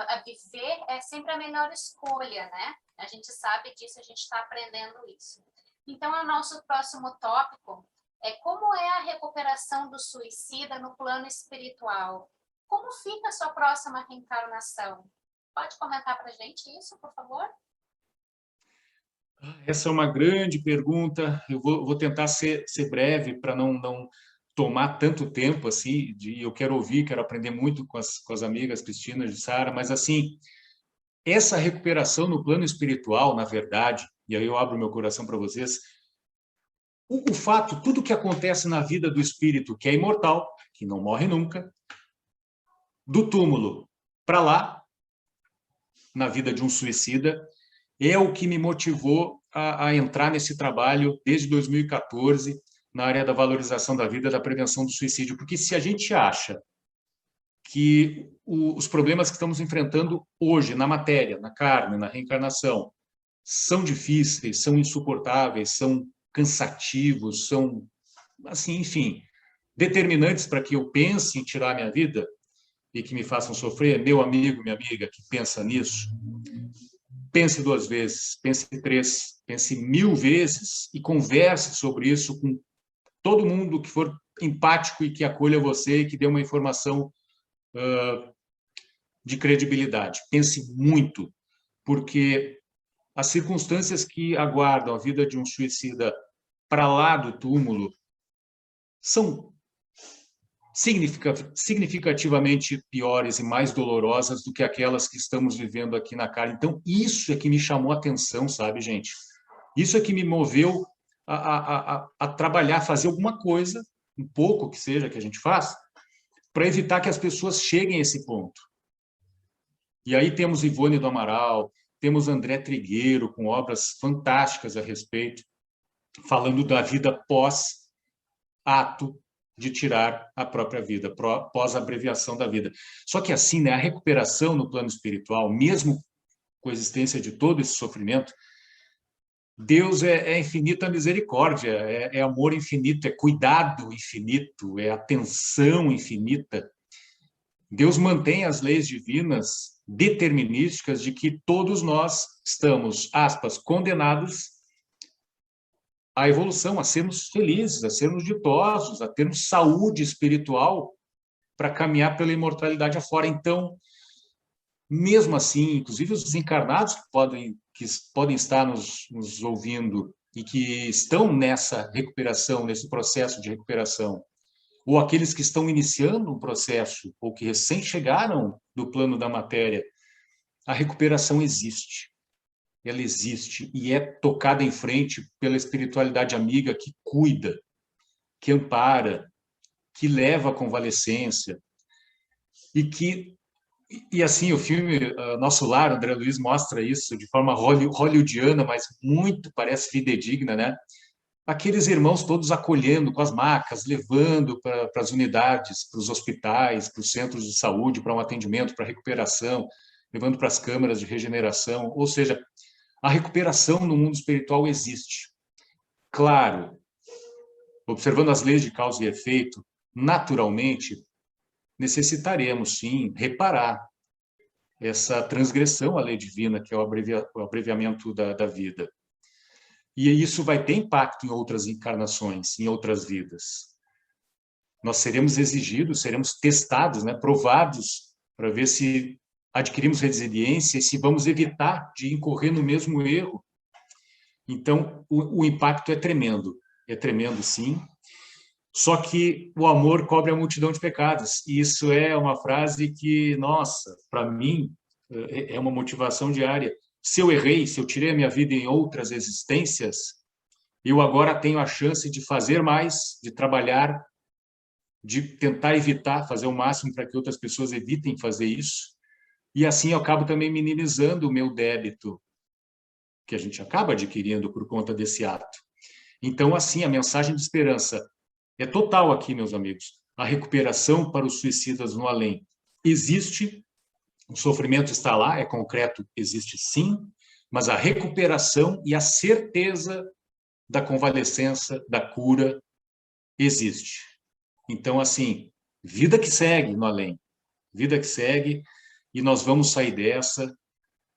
A viver é sempre a melhor escolha, né? A gente sabe disso, a gente está aprendendo isso. Então, o nosso próximo tópico é como é a recuperação do suicida no plano espiritual. Como fica a sua próxima reencarnação? Pode comentar para a gente isso, por favor? Essa é uma grande pergunta. Eu vou tentar ser breve para não tomar tanto tempo assim. Eu quero ouvir, quero aprender muito com as amigas Cristina e Sara, mas assim, essa recuperação no plano espiritual, na verdade, e aí eu abro meu coração para vocês, o fato, tudo que acontece na vida do espírito, que é imortal, que não morre nunca, do túmulo para lá, na vida de um suicida, é o que me motivou a entrar nesse trabalho desde 2014, na área da valorização da vida, da prevenção do suicídio. Porque se a gente acha que os problemas que estamos enfrentando hoje, na matéria, na carne, na reencarnação, são difíceis, são insuportáveis, são cansativos, são, assim, enfim, determinantes para que eu pense em tirar a minha vida e que me façam sofrer, meu amigo, minha amiga que pensa nisso, pense 2 vezes, pense 3, pense 1000 vezes e converse sobre isso com todo mundo que for empático e que acolha você e que dê uma informação de credibilidade. Pense muito, porque as circunstâncias que aguardam a vida de um suicida para lá do túmulo são significativamente piores e mais dolorosas do que aquelas que estamos vivendo aqui na carne. Então, isso é que me chamou a atenção, sabe, gente? Isso é que me moveu a trabalhar, fazer alguma coisa, um pouco que seja que a gente faça, para evitar que as pessoas cheguem a esse ponto. E aí temos Ivone do Amaral, temos André Trigueiro, com obras fantásticas a respeito, falando da vida pós-ato de tirar a própria vida, pós-abreviação da vida. Só que assim, né, a recuperação no plano espiritual, mesmo com a existência de todo esse sofrimento, Deus é infinita misericórdia, é amor infinito, é cuidado infinito, é atenção infinita. Deus mantém as leis divinas determinísticas de que todos nós estamos, aspas, condenados à evolução, a sermos felizes, a sermos ditosos, a termos saúde espiritual para caminhar pela imortalidade afora. Então, mesmo assim, inclusive os desencarnados que podem estar nos ouvindo e que estão nessa recuperação, nesse processo de recuperação, ou aqueles que estão iniciando um processo, ou que recém chegaram do plano da matéria, a recuperação existe. Ela existe e é tocada em frente pela espiritualidade amiga que cuida, que ampara, que leva à convalescência e assim o filme Nosso Lar, André Luiz mostra isso de forma hollywoodiana, mas muito parece fidedigna, né? Aqueles irmãos todos acolhendo com as macas, levando para as unidades, para os hospitais, para os centros de saúde, para um atendimento, para recuperação, levando para as câmaras de regeneração. Ou seja, a recuperação no mundo espiritual existe. Claro, observando as leis de causa e efeito, naturalmente, necessitaremos, sim, reparar essa transgressão à lei divina, que é o abreviamento da vida. E isso vai ter impacto em outras encarnações, em outras vidas. Nós seremos exigidos, seremos testados, né, provados, para ver se adquirimos resiliência e se vamos evitar de incorrer no mesmo erro. Então, o impacto é tremendo sim. Só que o amor cobre a multidão de pecados. E isso é uma frase que, nossa, para mim, é uma motivação diária. Se eu errei, se eu tirei a minha vida em outras existências, eu agora tenho a chance de fazer mais, de trabalhar, de tentar evitar, fazer o máximo para que outras pessoas evitem fazer isso. E assim eu acabo também minimizando o meu débito, que a gente acaba adquirindo por conta desse ato. Então, assim, a mensagem de esperança é total aqui, meus amigos. A recuperação para os suicidas no além existe, o sofrimento está lá, é concreto, existe sim, mas a recuperação e a certeza da convalescença, da cura, existe. Então, assim, vida que segue no além, vida que segue, e nós vamos sair dessa,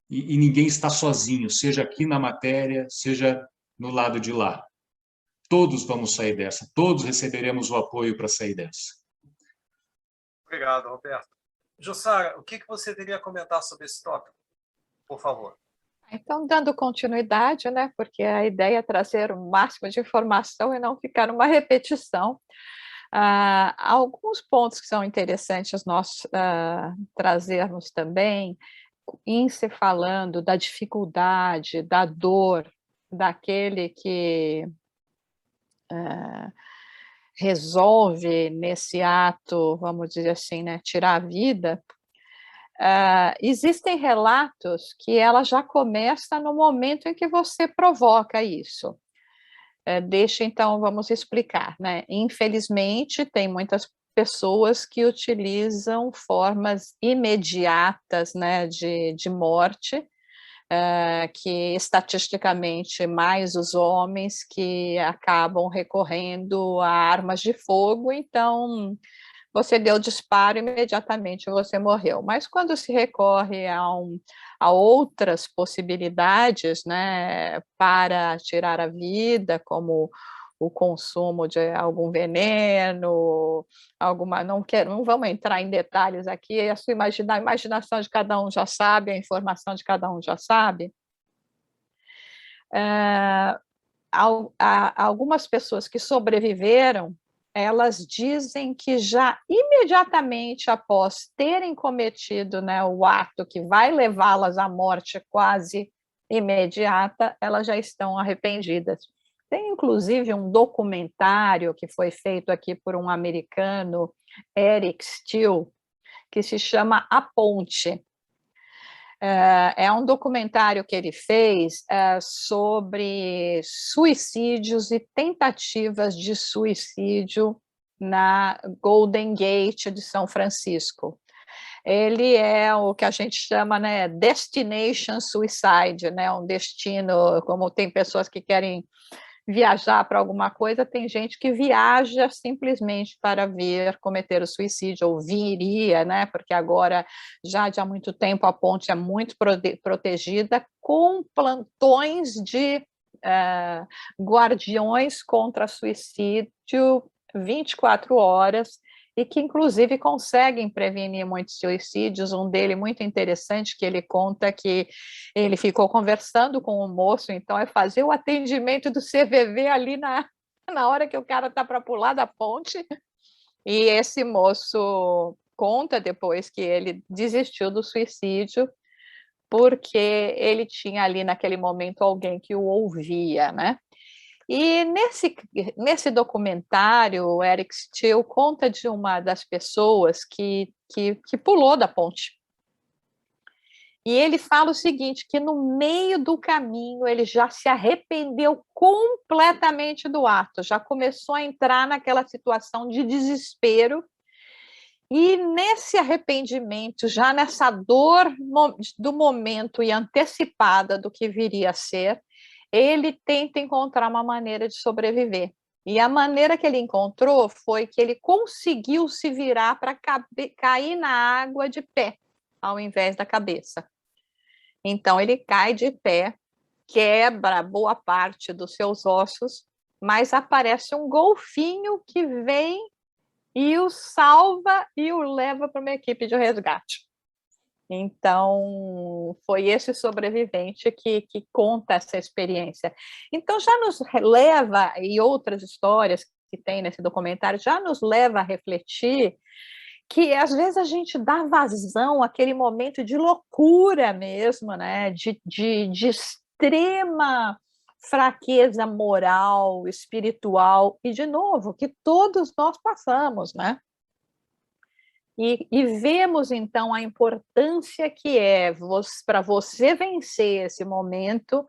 e ninguém está sozinho, seja aqui na matéria, seja no lado de lá. Todos vamos sair dessa, todos receberemos o apoio para sair dessa. Obrigado, Roberto. Jussara, o que você teria a comentar sobre esse tópico? Por favor. Então, dando continuidade, né, porque a ideia é trazer o máximo de informação e não ficar uma repetição. Alguns pontos que são interessantes nós trazermos também, em se falando da dificuldade, da dor, daquele que resolve nesse ato, vamos dizer assim, né, tirar a vida, existem relatos que ela já começa no momento em que você provoca isso. Então, vamos explicar, né? Infelizmente, tem muitas pessoas que utilizam formas imediatas, né, de morte, que estatisticamente mais os homens que acabam recorrendo a armas de fogo, então você deu disparo, imediatamente você morreu. Mas quando se recorre a outras possibilidades, né, para tirar a vida, como o consumo de algum veneno, não vamos entrar em detalhes aqui, a imaginação de cada um já sabe, a informação de cada um já sabe. Algumas pessoas que sobreviveram, elas dizem que já imediatamente após terem cometido, né, o ato que vai levá-las à morte quase imediata, elas já estão arrependidas. Tem, inclusive, um documentário que foi feito aqui por um americano, Eric Steele, que se chama A Ponte. É um documentário que ele fez sobre suicídios e tentativas de suicídio na Golden Gate de São Francisco. Ele é o que a gente chama, né, destination suicide, né, um destino, como tem pessoas que querem viajar para alguma coisa, tem gente que viaja simplesmente para vir cometer o suicídio, ou viria, né? Porque agora, já de há muito tempo, a ponte é muito protegida, com plantões de guardiões contra suicídio 24 horas, e que, inclusive, conseguem prevenir muitos suicídios. Um dele muito interessante, que ele conta que ele ficou conversando com o moço, então é fazer o atendimento do CVV ali na hora que o cara está para pular da ponte, e esse moço conta depois que ele desistiu do suicídio, porque ele tinha ali naquele momento alguém que o ouvia, né? E nesse documentário, o Eric Steele conta de uma das pessoas que pulou da ponte. E ele fala o seguinte, que no meio do caminho ele já se arrependeu completamente do ato, já começou a entrar naquela situação de desespero, e nesse arrependimento, já nessa dor do momento e antecipada do que viria a ser, ele tenta encontrar uma maneira de sobreviver. E a maneira que ele encontrou foi que ele conseguiu se virar para cair na água de pé, ao invés da cabeça. Então, ele cai de pé, quebra boa parte dos seus ossos, mas aparece um golfinho que vem e o salva e o leva para uma equipe de resgate. Então, foi esse sobrevivente que conta essa experiência. Então, já nos leva, e outras histórias que tem nesse documentário, já nos leva a refletir que, às vezes, a gente dá vazão àquele momento de loucura mesmo, né? de extrema fraqueza moral, espiritual, e, de novo, que todos nós passamos, né? E vemos, então, a importância que é, para você vencer esse momento,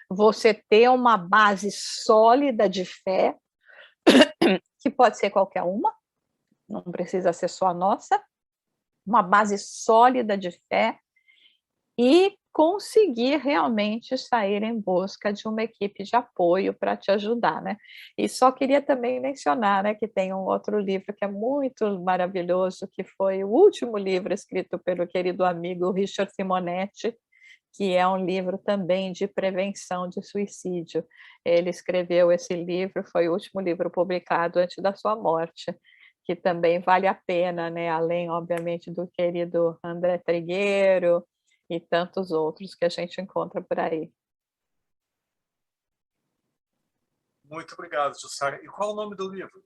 você ter uma base sólida de fé, que pode ser qualquer uma, não precisa ser só a nossa, uma base sólida de fé, e conseguir realmente sair em busca de uma equipe de apoio para te ajudar, né? E só queria também mencionar, né, que tem um outro livro que é muito maravilhoso, que foi o último livro escrito pelo querido amigo Richard Simonetti, que é um livro também de prevenção de suicídio. Ele escreveu esse livro, foi o último livro publicado antes da sua morte, que também vale a pena, né? Além, obviamente, do querido André Trigueiro e tantos outros que a gente encontra por aí. Muito obrigado, Jussara. E qual é o nome do livro?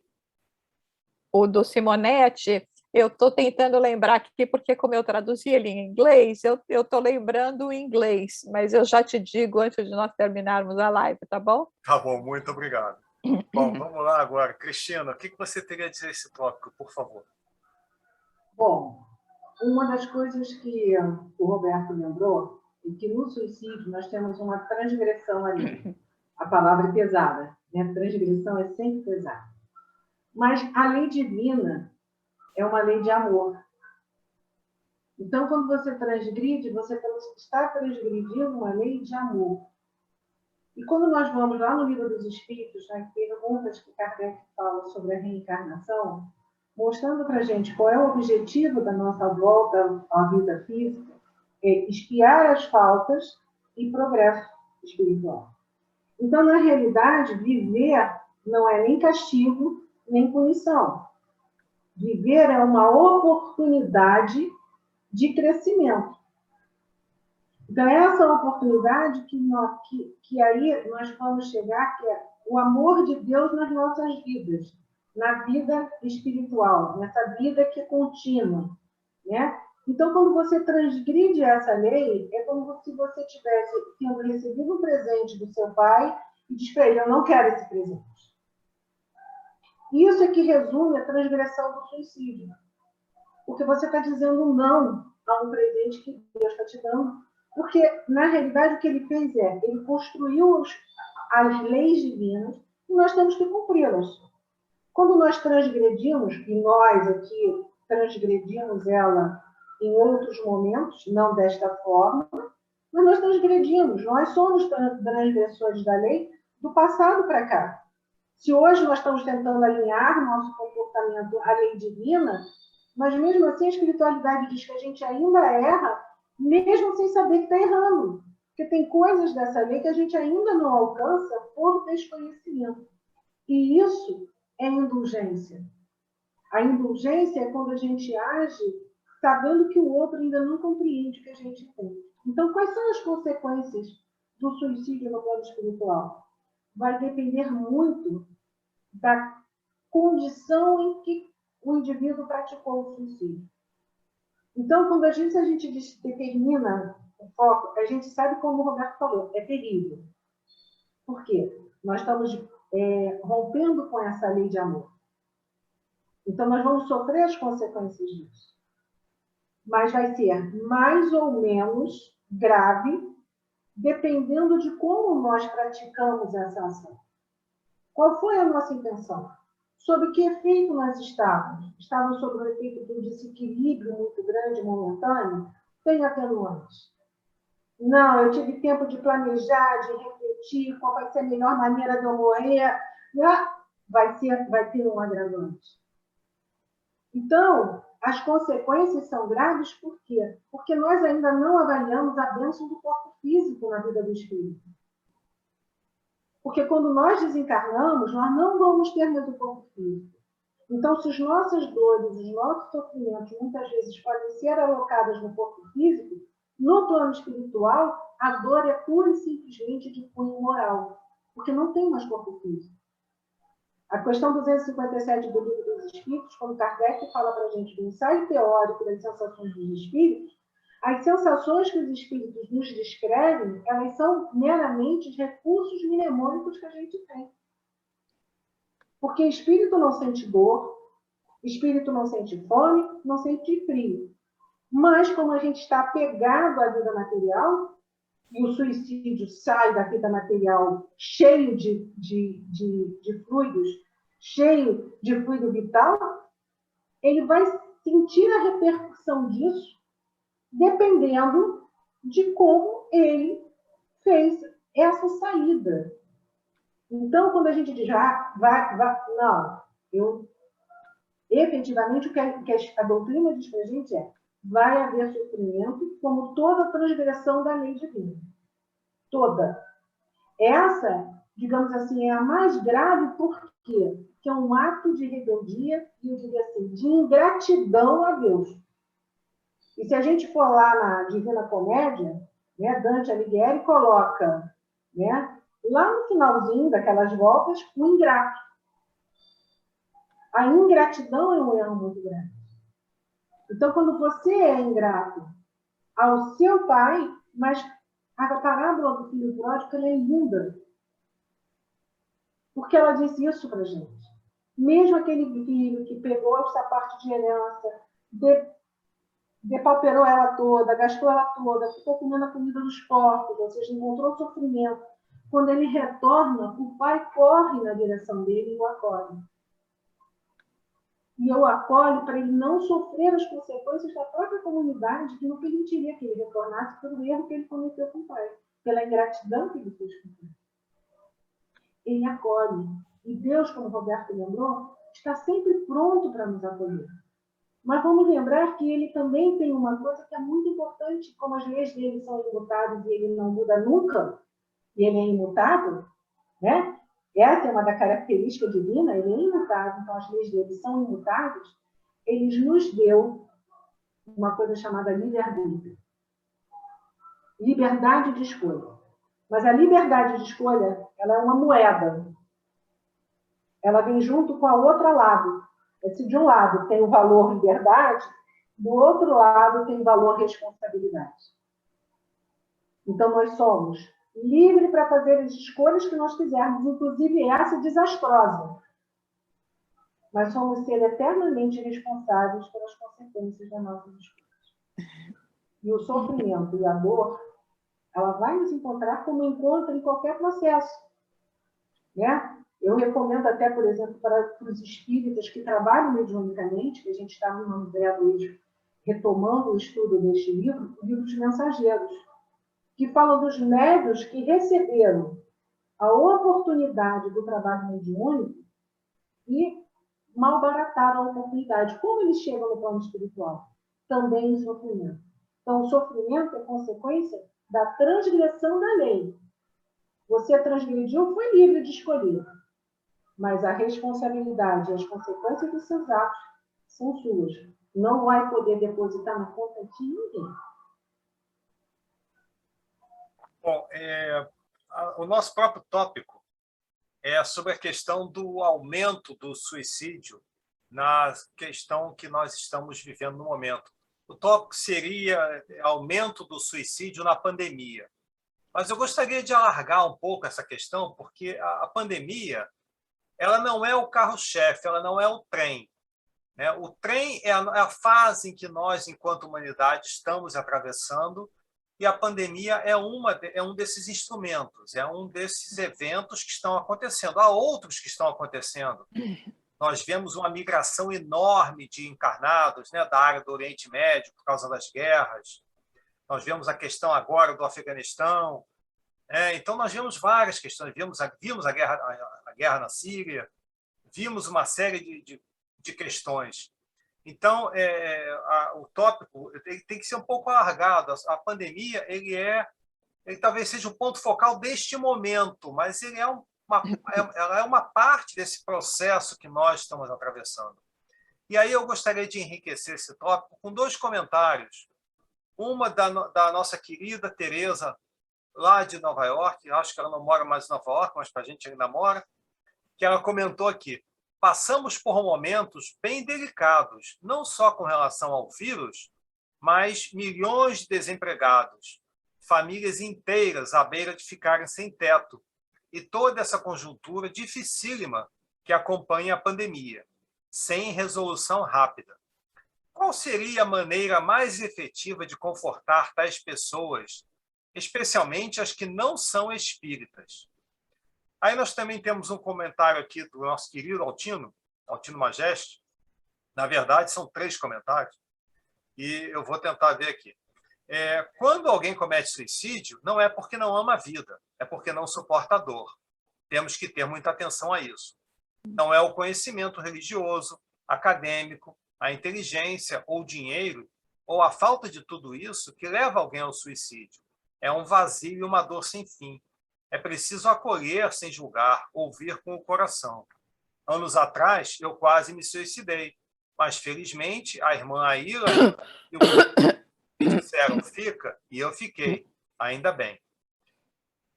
O do Simonetti, eu estou tentando lembrar aqui, porque como eu traduzi ele em inglês, eu estou lembrando em inglês, mas eu já te digo antes de nós terminarmos a live, tá bom? Tá bom, muito obrigado. Bom, vamos lá agora. Cristina, o que você teria a dizer a esse tópico, por favor? Bom, uma das coisas que o Roberto lembrou é que no suicídio nós temos uma transgressão ali. A palavra é pesada, né? Transgressão é sempre pesada. Mas a lei divina é uma lei de amor. Então, quando você transgride, você está transgredindo uma lei de amor. E quando nós vamos lá no Livro dos Espíritos, nas perguntas que Kardec fala sobre a reencarnação, mostrando para a gente qual é o objetivo da nossa volta à vida física, é expiar as faltas e progresso espiritual. Então, na realidade, viver não é nem castigo, nem punição. Viver é uma oportunidade de crescimento. Então, essa oportunidade que aí nós vamos chegar, que é o amor de Deus nas nossas vidas, na vida espiritual, nessa vida que é contínua, né? Então, quando você transgride essa lei, é como se você tivesse tendo recebido um presente do seu pai e diz para ele, eu não quero esse presente. Isso é que resume a transgressão do suicídio. Porque você está dizendo não a um presente que Deus está te dando. Porque, na realidade, o que ele fez é, ele construiu as leis divinas e nós temos que cumpri-las. Quando nós transgredimos, e nós aqui transgredimos ela em outros momentos, não desta forma, mas nós transgredimos, nós somos transgressores da lei do passado para cá. Se hoje nós estamos tentando alinhar nosso comportamento à lei divina, mas mesmo assim a espiritualidade diz que a gente ainda erra, mesmo sem saber que está errando. Porque tem coisas dessa lei que a gente ainda não alcança por desconhecimento. E isso é indulgência. A indulgência é quando a gente age sabendo que o outro ainda não compreende o que a gente tem. Então, quais são as consequências do suicídio no plano espiritual? Vai depender muito da condição em que o indivíduo praticou o suicídio. Então, quando a gente determina o foco, a gente sabe, como o Roberto falou, é terrível. Por quê? Nós estamos rompendo com essa lei de amor. Então, nós vamos sofrer as consequências disso. Mas vai ser mais ou menos grave, dependendo de como nós praticamos essa ação. Qual foi a nossa intenção? Sob que efeito nós estávamos? Estávamos sob o efeito de um desequilíbrio muito grande, momentâneo? Tem atenuantes. Não, eu tive tempo de planejar, de refletir, qual vai ser a melhor maneira de eu morrer. Vai ter um agravante. Então, as consequências são graves por quê? Porque nós ainda não avaliamos a bênção do corpo físico na vida do espírito. Porque quando nós desencarnamos, nós não vamos ter mais o corpo físico. Então, se as nossas dores, os nossos sofrimentos, muitas vezes podem ser alocadas no corpo físico, no plano espiritual, a dor é pura e simplesmente de cunho moral, porque não tem mais corpo físico. A questão 257 do Livro dos Espíritos, quando Kardec fala para a gente do ensaio teórico das sensações dos espíritos, as sensações que os espíritos nos descrevem, elas são meramente os recursos mnemônicos que a gente tem. Porque espírito não sente dor, espírito não sente fome, não sente frio. Mas, como a gente está apegado à vida material, e o suicídio sai da vida material cheio de fluidos, cheio de fluido vital, ele vai sentir a repercussão disso dependendo de como ele fez essa saída. Então, quando a gente diz, efetivamente, o que a doutrina diz para a gente é, vai haver sofrimento como toda transgressão da lei divina. Toda. Essa, digamos assim, é a mais grave por quê? Porque é um ato de rebeldia e, eu diria assim, de ingratidão a Deus. E se a gente for lá na Divina Comédia, né, Dante Alighieri coloca, né, lá no finalzinho daquelas voltas, o ingrato. A ingratidão é um erro muito grande. Então, quando você é ingrato ao seu pai, mas a parábola do filho pródigo é linda. porque ela disse isso para a gente. Mesmo aquele filho que pegou essa parte de herança, depauperou ela toda, gastou ela toda, ficou comendo a comida dos porcos, ou seja, encontrou sofrimento. Quando ele retorna, o pai corre na direção dele e o acolhe. E eu acolho para ele não sofrer as consequências da própria comunidade, que não permitiria que ele retornasse pelo erro que ele cometeu com o pai, pela ingratidão que ele fez com o pai. Ele acolhe. E Deus, como o Roberto lembrou, está sempre pronto para nos acolher. Mas vamos lembrar que ele também tem uma coisa que é muito importante, como as leis dele são imutáveis e ele não muda nunca, e ele é imutável, né? Essa é uma da característica divina, ele é imutável, então as leis dele são imutáveis. Ele nos deu uma coisa chamada livre-arbítrio. Liberdade de escolha. Mas a liberdade de escolha, ela é uma moeda. Ela vem junto com a outra lado. Se de um lado tem o valor liberdade, do outro lado tem o valor responsabilidade. Então, nós somos livres para fazer as escolhas que nós quisermos, inclusive essa desastrosa. Mas somos ser eternamente responsáveis pelas consequências das nossas escolhas. E o sofrimento e a dor, ela vai nos encontrar como encontra em qualquer processo. Né? Eu recomendo até, por exemplo, para os espíritas que trabalham mediunicamente, que a gente está no André Luiz retomando o estudo deste livro, o livro dos Mensageiros, que fala dos médiuns que receberam a oportunidade do trabalho mediúnico e malbarataram a oportunidade. Como eles chegam no plano espiritual? Também em sofrimento. Então, o sofrimento é consequência da transgressão da lei. Você transgrediu, foi livre de escolher. Mas a responsabilidade e as consequências dos seus atos são suas. Não vai poder depositar na conta de ninguém. Bom, o nosso próprio tópico é sobre a questão do aumento do suicídio na questão que nós estamos vivendo no momento. O tópico seria aumento do suicídio na pandemia. Mas eu gostaria de alargar um pouco essa questão, porque a pandemia ela não é o carro-chefe, ela não é o trem. Né? O trem é a fase em que nós, enquanto humanidade, estamos atravessando, e a pandemia é um desses instrumentos, é um desses eventos que estão acontecendo. Há outros que estão acontecendo. Nós vemos uma migração enorme de encarnados, né, da área do Oriente Médio por causa das guerras. Nós vemos a questão agora do Afeganistão. Então, nós vemos várias questões. Vimos a guerra na Síria, vimos uma série de questões. Então, o tópico ele tem que ser um pouco alargado. A pandemia ele talvez seja o ponto focal deste momento, mas ela é uma parte desse processo que nós estamos atravessando. E aí eu gostaria de enriquecer esse tópico com 2 comentários. Uma da nossa querida Tereza, lá de Nova York, acho que ela não mora mais em Nova York, mas para a gente ainda mora, que ela comentou aqui: passamos por momentos bem delicados, não só com relação ao vírus, mas milhões de desempregados, famílias inteiras à beira de ficarem sem teto, e toda essa conjuntura dificílima que acompanha a pandemia, sem resolução rápida. Qual seria a maneira mais efetiva de confortar tais pessoas, especialmente as que não são espíritas? Aí nós também temos um comentário aqui do nosso querido Altino Majeste. Na verdade, são 3 comentários, e eu vou tentar ver aqui. Quando alguém comete suicídio, não é porque não ama a vida, é porque não suporta a dor. Temos que ter muita atenção a isso. Não é o conhecimento religioso, acadêmico, a inteligência ou o dinheiro, ou a falta de tudo isso que leva alguém ao suicídio. É um vazio e uma dor sem fim. É preciso acolher sem julgar, ouvir com o coração. Anos atrás, eu quase me suicidei, mas, felizmente, a irmã Aila e o me disseram, fica, e eu fiquei, ainda bem.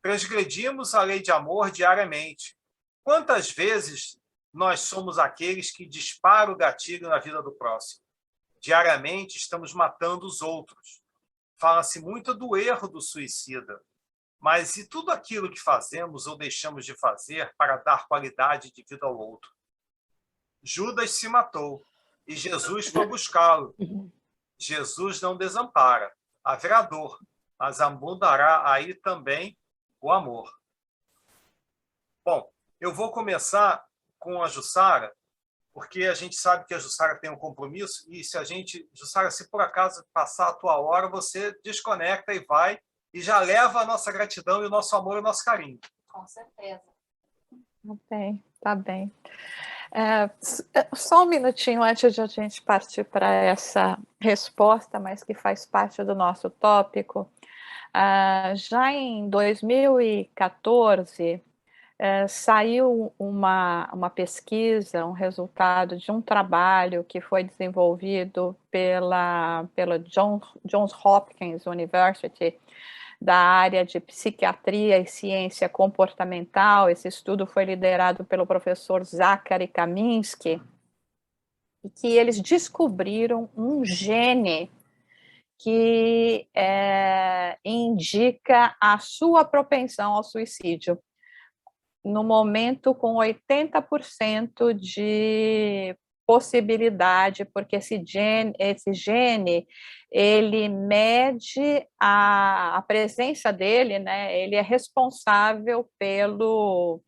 Transgredimos a lei de amor diariamente. Quantas vezes nós somos aqueles que disparam o gatilho na vida do próximo? Diariamente estamos matando os outros. Fala-se muito do erro do suicida, Mas e tudo aquilo que fazemos ou deixamos de fazer para dar qualidade de vida ao outro? Judas se matou e Jesus foi buscá-lo. Jesus não desampara. Haverá dor, mas abundará aí também o amor. Bom, eu vou começar com a Jussara, porque a gente sabe que a Jussara tem um compromisso, e se a gente, Jussara, se por acaso passar a tua hora, você desconecta e vai, e já leva a nossa gratidão e o nosso amor e o nosso carinho. Com certeza. Tá bem. Só um minutinho antes de a gente partir para essa resposta, mas que faz parte do nosso tópico. Já em 2014, saiu uma pesquisa, um resultado de um trabalho que foi desenvolvido pela Johns Hopkins University, da área de psiquiatria e ciência comportamental. Esse estudo foi liderado pelo professor Zachary Kaminsky, e que eles descobriram um gene que indica a sua propensão ao suicídio, no momento com 80% de possibilidade, porque esse gene ele mede a presença dele, né? Ele é responsável pelo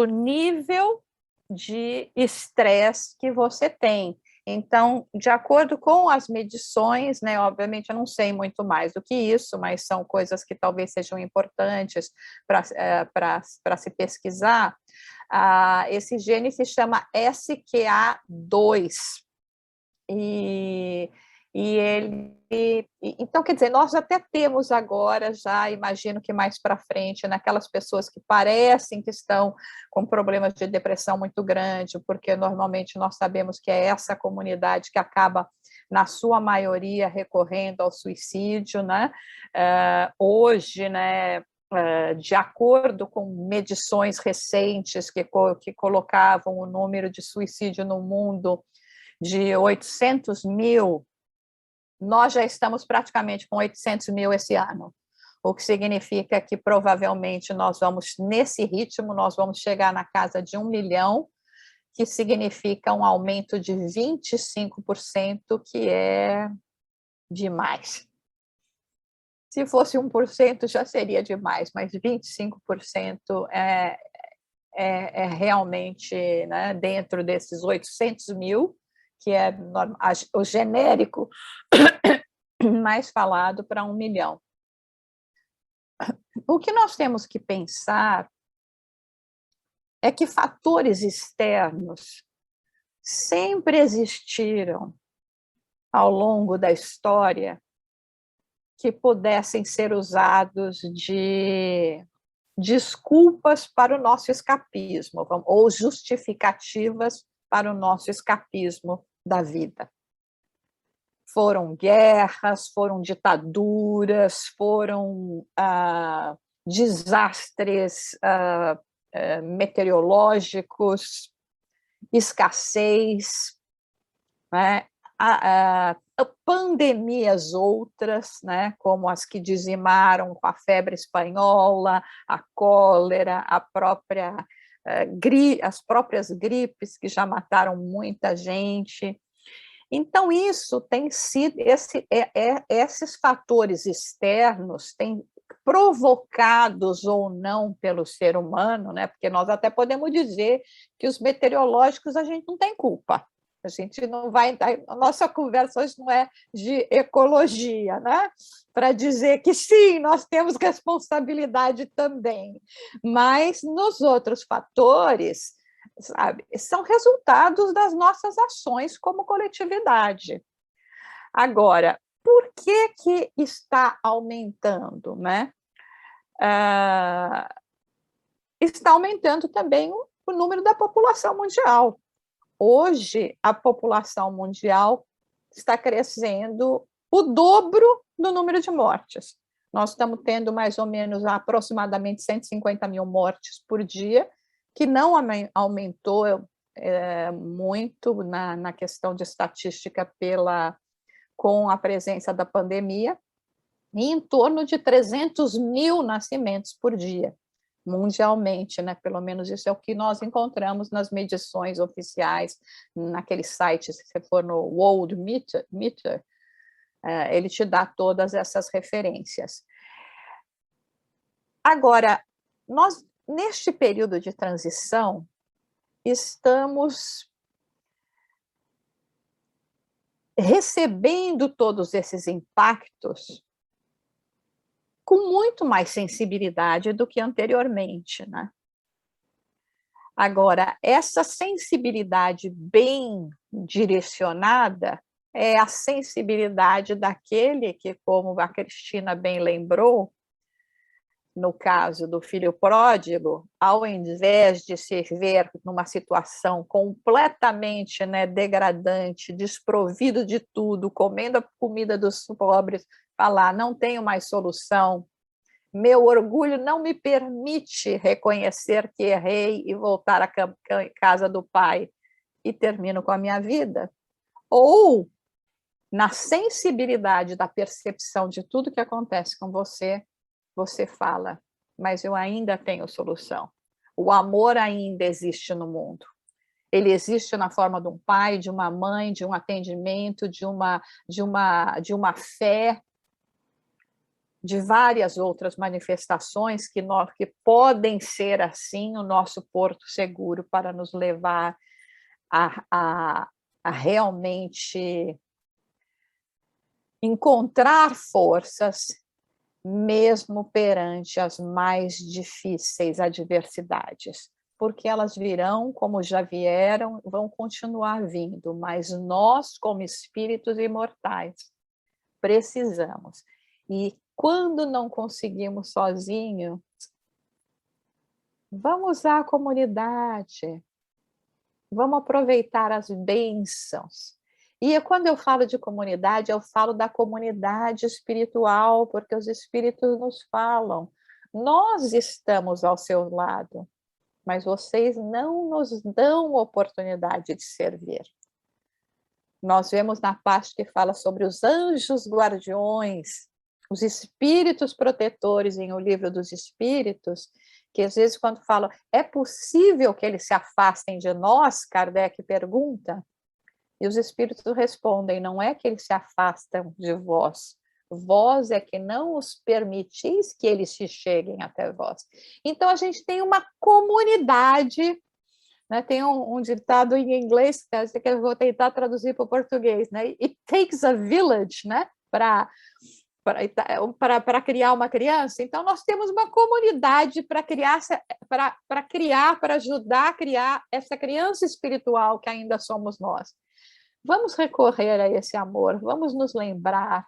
nível de estresse que você tem. Então, de acordo com as medições, né, obviamente eu não sei muito mais do que isso, mas são coisas que talvez sejam importantes para se pesquisar. Esse gene se chama SQA2, então, quer dizer, nós até temos agora, já imagino que mais para frente, naquelas pessoas que parecem que estão com problemas de depressão muito grande, porque normalmente nós sabemos que é essa comunidade que acaba, na sua maioria, recorrendo ao suicídio, né? Hoje, né, de acordo com medições recentes que colocavam o número de suicídio no mundo de 800 mil, nós já estamos praticamente com 800 mil esse ano, o que significa que provavelmente nós vamos, nesse ritmo, nós vamos chegar na casa de 1 milhão, que significa um aumento de 25%, que é demais. Se fosse 1% já seria demais, mas 25% é realmente, né, dentro desses 800 mil, que é o genérico mais falado, para 1 milhão. O que nós temos que pensar é que fatores externos sempre existiram ao longo da história que pudessem ser usados de desculpas para o nosso escapismo, ou justificativas para o nosso escapismo da vida. Foram guerras, foram ditaduras, foram desastres meteorológicos, escassez, né? Pandemias outras, né, como as que dizimaram com a febre espanhola, a cólera, as próprias gripes que já mataram muita gente. Então, isso tem sido, esses fatores externos têm provocados ou não pelo ser humano, né, porque nós até podemos dizer que os meteorológicos a gente não tem culpa. A gente não vai. A nossa conversa hoje não é de ecologia, né? Para dizer que sim, nós temos responsabilidade também. Mas nos outros fatores, sabe, são resultados das nossas ações como coletividade. Agora, por que está aumentando, né? Está aumentando também o número da população mundial. Hoje, a população mundial está crescendo o dobro do número de mortes. Nós estamos tendo mais ou menos aproximadamente 150 mil mortes por dia, que não aumentou muito na questão de estatística com a presença da pandemia, e em torno de 300 mil nascimentos por dia, mundialmente, né? Pelo menos isso é o que nós encontramos nas medições oficiais, naquele site, se você for no World Meter, ele te dá todas essas referências. Agora, nós, neste período de transição, estamos recebendo todos esses impactos com muito mais sensibilidade do que anteriormente, né? Agora, essa sensibilidade bem direcionada é a sensibilidade daquele que, como a Cristina bem lembrou, no caso do filho pródigo, ao invés de se ver numa situação completamente, né, degradante, desprovido de tudo, comendo a comida dos pobres, falar, não tenho mais solução, meu orgulho não me permite reconhecer que errei e voltar à casa do pai e termino com a minha vida. Ou, na sensibilidade da percepção de tudo que acontece com você, você fala, mas eu ainda tenho solução. O amor ainda existe no mundo. Ele existe na forma de um pai, de uma mãe, de um atendimento, de uma fé, de várias outras manifestações que podem ser, assim, o nosso porto seguro para nos levar a realmente encontrar forças, mesmo perante as mais difíceis adversidades, porque elas virão, como já vieram, vão continuar vindo, mas nós, como espíritos imortais, precisamos. E quando não conseguimos sozinho, vamos usar a comunidade, vamos aproveitar as bênçãos. E quando eu falo de comunidade, eu falo da comunidade espiritual, porque os espíritos nos falam, nós estamos ao seu lado, mas vocês não nos dão oportunidade de servir. Nós vemos na parte que fala sobre os anjos guardiões, os espíritos protetores em O Livro dos Espíritos, que às vezes quando falam, é possível que eles se afastem de nós? Kardec pergunta. E os espíritos respondem, não é que eles se afastam de vós, vós é que não os permitis que eles se cheguem até vós. Então, a gente tem uma comunidade, né? Tem um ditado em inglês, que eu vou tentar traduzir para o português, né? It takes a village, né? Para criar uma criança. Então, nós temos uma comunidade para ajudar a criar essa criança espiritual que ainda somos nós. Vamos recorrer a esse amor, vamos nos lembrar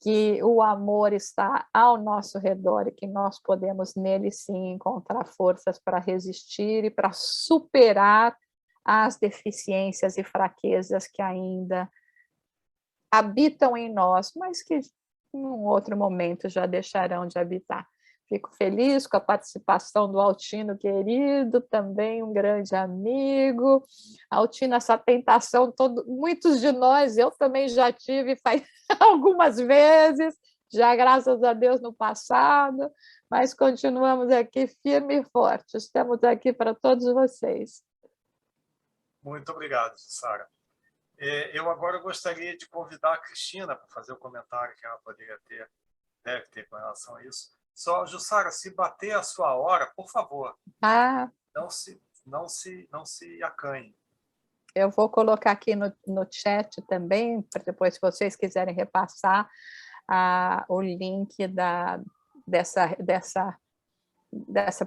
que o amor está ao nosso redor e que nós podemos nele sim encontrar forças para resistir e para superar as deficiências e fraquezas que ainda habitam em nós, mas que em um outro momento já deixarão de habitar. Fico feliz com a participação do Altino, querido, também um grande amigo. Altino, essa tentação, muitos de nós, eu também já tive algumas vezes, já graças a Deus no passado, mas continuamos aqui firme e forte. Estamos aqui para todos vocês. Muito obrigado, Jussara. Eu agora gostaria de convidar a Cristina para fazer o comentário que ela deve ter com relação a isso. Só, Jussara, se bater a sua hora, por favor, não se acanhe. Eu vou colocar aqui no chat também, para depois, se vocês quiserem repassar o link dessa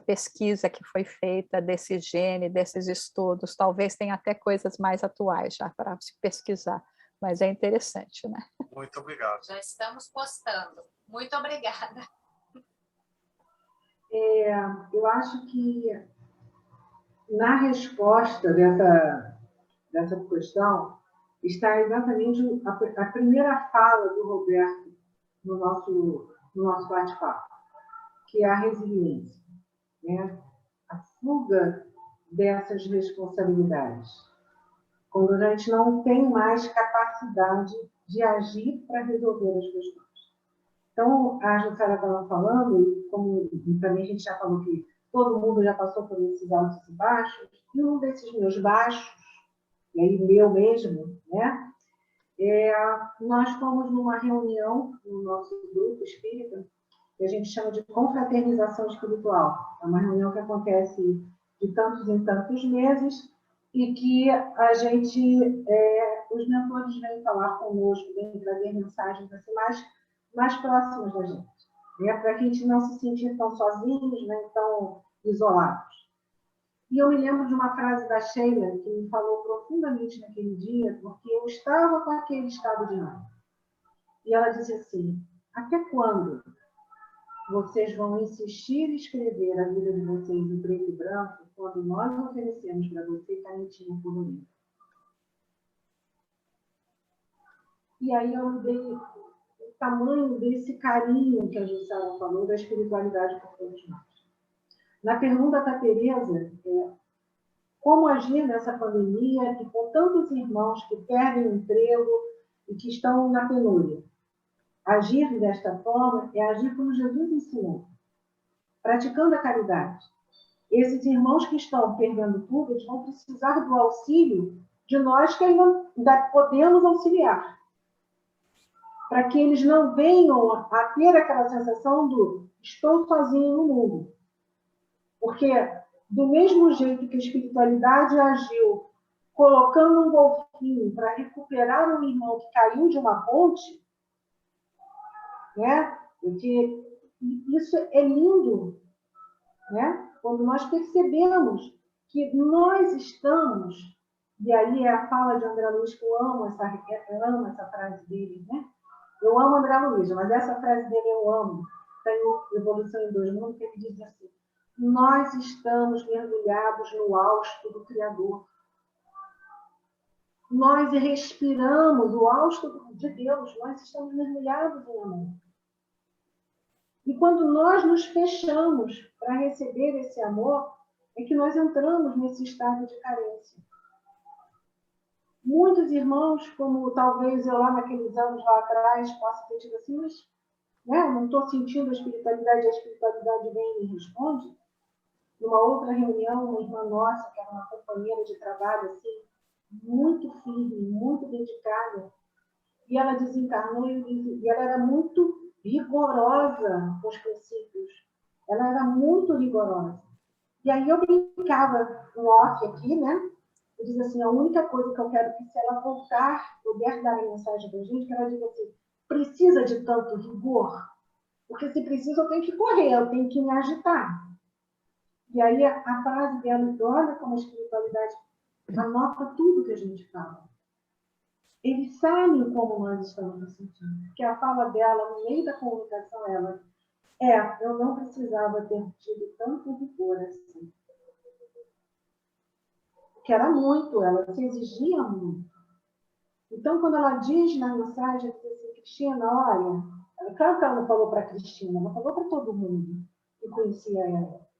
pesquisa que foi feita, desse gene, desses estudos. Talvez tenha até coisas mais atuais já para se pesquisar, mas é interessante, né? Muito obrigado. Já estamos postando. Muito obrigada. Eu acho que na resposta dessa questão está exatamente a primeira fala do Roberto no nosso bate-papo, que é a resiliência, né? A fuga dessas responsabilidades. Quando a gente não tem mais capacidade de agir para resolver as questões. Então, a Jussara estava falando, e como também a gente já falou que todo mundo já passou por esses altos e baixos, e um desses meus baixos, e aí meu mesmo, né? Nós fomos numa reunião no nosso grupo espírita, que a gente chama de confraternização espiritual. É uma reunião que acontece de tantos em tantos meses e que a gente, os mentores vêm falar conosco, vêm trazer mensagens assim, mais próximas da gente, né? Para que a gente não se sentir tão sozinhos, né? Tão isolados. E eu me lembro de uma frase da Sheila que me falou profundamente naquele dia, porque eu estava com aquele estado de ânimo. E ela disse assim: até quando vocês vão insistir em escrever a vida de vocês em preto e branco quando nós oferecemos para você canetinha colorida? E aí eu me dei o tamanho desse carinho que a Jussara falou da espiritualidade por todos nós. Na pergunta da Tereza, como agir nessa pandemia e com tantos irmãos que perdem o emprego e que estão na penúria? Agir desta forma é agir como Jesus ensinou, praticando a caridade. Esses irmãos que estão perdendo tudo, eles vão precisar do auxílio de nós que ainda podemos auxiliar, para que eles não venham a ter aquela sensação do estou sozinho no mundo. Porque do mesmo jeito que a espiritualidade agiu colocando um golfinho para recuperar um irmão que caiu de uma ponte, né? Porque isso é lindo, né? Quando nós percebemos que nós estamos, e aí é a fala de André Luiz, que eu amo essa frase dele, né? Eu amo André Luiz, mas essa frase dele eu amo. Tem o Evolução em 2 Mundos, que ele diz assim: nós estamos mergulhados no hausto do Criador. Nós respiramos o hausto de Deus, nós estamos mergulhados em amor. E quando nós nos fechamos para receber esse amor, é que nós entramos nesse estado de carência. Muitos irmãos, como talvez eu lá naqueles anos lá atrás possa ter tido assim, mas não estou sentindo a espiritualidade vem e me responde. Numa outra reunião, uma irmã nossa, que era uma companheira de trabalho, assim, muito firme, muito dedicada, e ela desencarnou e ela era muito rigorosa com os princípios. Ela era muito rigorosa. E aí eu brincava no off aqui, né? Eu dizia assim, a única coisa que eu quero é que se ela voltar, puder dar a mensagem para a gente, que ela diga assim, precisa de tanto rigor? Porque se precisa, eu tenho que correr, eu tenho que me agitar. E aí a frase dela, olha como a espiritualidade anota tudo que a gente fala. Eles sabem como nós estamos nos sentindo. Porque a fala dela, no meio da comunicação, eu não precisava ter tido tanto rigor assim. Porque era muito, ela se exigia muito. Então, quando ela diz na mensagem, ela diz assim, Cristina, olha, claro que ela não falou para a Cristina, ela falou para todo mundo que conhecia ela.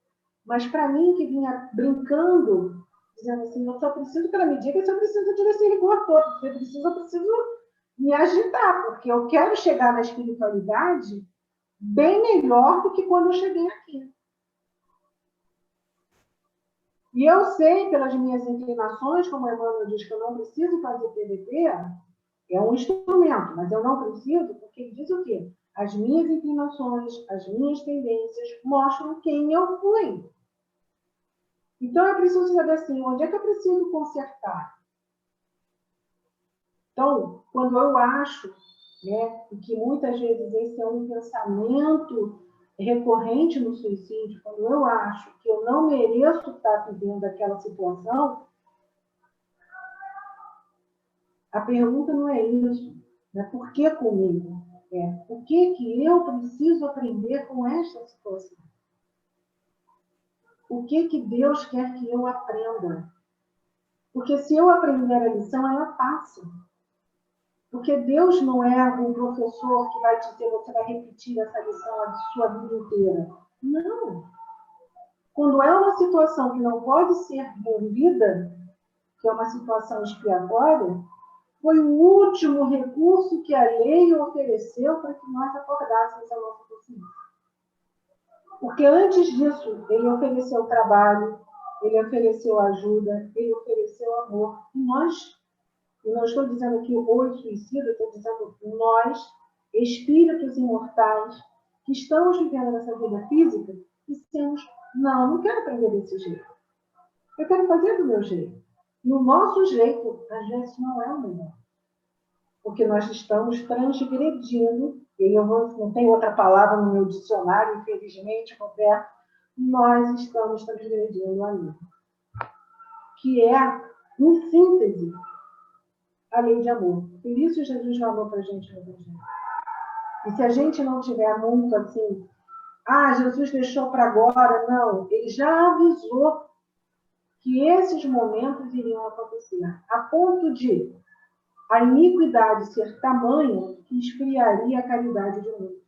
Mas para mim, que vinha brincando, dizendo assim, eu só preciso que ela me diga se eu preciso tirar esse rigor todo. Se eu preciso me agitar, porque eu quero chegar na espiritualidade bem melhor do que quando eu cheguei aqui. E eu sei, pelas minhas inclinações, como a Emmanuel diz que eu não preciso fazer PVT, é um instrumento, mas eu não preciso, porque ele diz o quê? As minhas inclinações, as minhas tendências mostram quem eu fui. Então, eu preciso saber assim, onde é que eu preciso consertar? Então, quando eu acho, né, e que muitas vezes esse é um pensamento recorrente no suicídio, quando eu acho que eu não mereço estar vivendo aquela situação, a pergunta não é isso, né? Por que comigo? Por que eu preciso aprender com esta situação? O que Deus quer que eu aprenda? Porque se eu aprender a lição, ela passa. Porque Deus não é um professor que vai dizer, você vai repetir essa lição a sua vida inteira. Não. Quando é uma situação que não pode ser movida, que é uma situação expiatória, foi o último recurso que a lei ofereceu para que nós acordássemos a nossa consciência. Porque antes disso, ele ofereceu trabalho, ele ofereceu ajuda, ele ofereceu amor. E não estou dizendo aqui o suicida, estou dizendo nós, espíritos imortais, que estamos vivendo nessa vida física, dissemos, não quero aprender desse jeito. Eu quero fazer do meu jeito. E o nosso jeito, às vezes, não é o melhor. Porque nós estamos transgredindo, e eu não tenho outra palavra no meu dicionário, infelizmente, Roberto, nós estamos transgredindo a lei. Que é, em síntese, a lei de amor. Por isso Jesus falou para a gente no Evangelho. E se a gente não tiver muito assim, Jesus deixou para agora, não, ele já avisou que esses momentos iriam acontecer, a ponto de a iniquidade ser tamanha que esfriaria a caridade de muitos.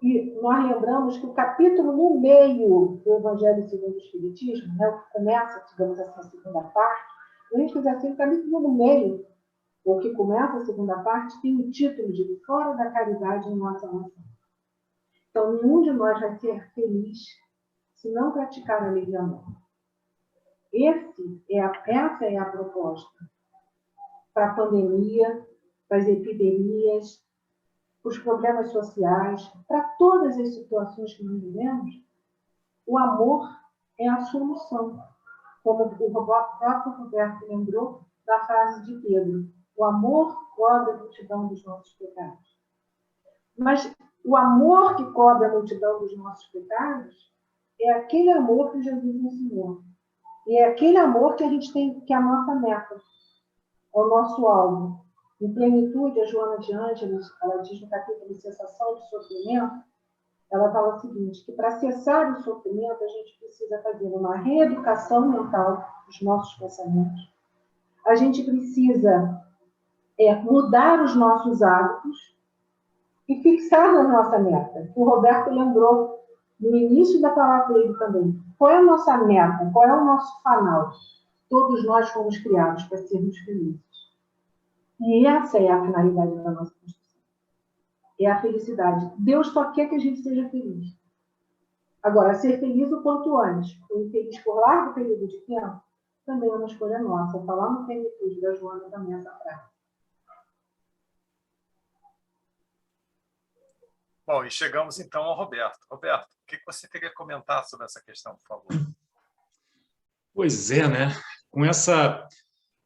E nós lembramos que o capítulo no meio do Evangelho segundo o Espiritismo, né, o que começa, digamos assim, a segunda parte, se a gente fizer assim, o capítulo no meio, o que começa a segunda parte, tem o título de Fora da Caridade em Nossa Nação. Então, nenhum de nós vai ser feliz se não praticar a lei de amor. Essa é a proposta para a pandemia, para as epidemias, para os problemas sociais, para todas as situações que nós vivemos. O amor é a solução. Como o próprio Roberto lembrou da frase de Pedro, o amor cobre a multidão dos nossos pecados. Mas o amor que cobre a multidão dos nossos pecados é aquele amor que Jesus ensinou. E é aquele amor que a gente tem, que é a nossa meta, é o nosso alvo. Em plenitude, a Joana de Ângeles, ela diz no capítulo de cessação de sofrimento, ela fala o seguinte, que para cessar o sofrimento, a gente precisa fazer uma reeducação mental dos nossos pensamentos. A gente precisa mudar os nossos hábitos e fixar na nossa meta. O Roberto lembrou no início da palavra dele também. Qual é a nossa meta? Qual é o nosso fanal? Todos nós fomos criados para sermos felizes. E essa é a finalidade da nossa construção. É a felicidade. Deus só quer que a gente seja feliz. Agora, ser feliz o quanto antes, ou infeliz por largo período de tempo, também é uma escolha nossa. Está lá no plenitude da Joana também essa frase. Bom, e chegamos então ao Roberto. Roberto, o que você queria comentar sobre essa questão, por favor? Pois é, né? Com essa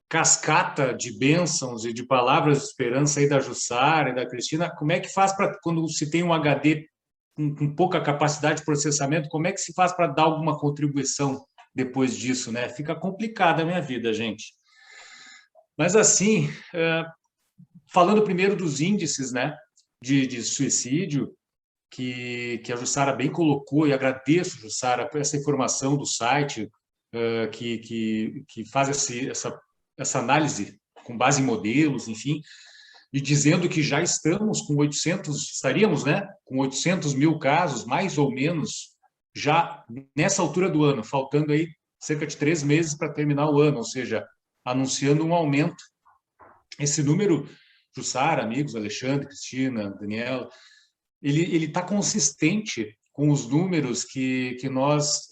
cascata de bênçãos e de palavras de esperança aí da Jussara e da Cristina, como é que faz para, quando se tem um HD com pouca capacidade de processamento, como é que se faz para dar alguma contribuição depois disso, né? Fica complicada a minha vida, gente. Mas assim, falando primeiro dos índices, né, de suicídio, que a Jussara bem colocou, e agradeço, Jussara, por essa informação do site, que faz essa análise com base em modelos, enfim, e dizendo que já estamos com 800 mil casos, mais ou menos, já nessa altura do ano, faltando aí cerca de 3 meses para terminar o ano, ou seja, anunciando um aumento. Esse número, Jussara, amigos, Alexandre, Cristina, Daniela, ele está consistente com os números que nós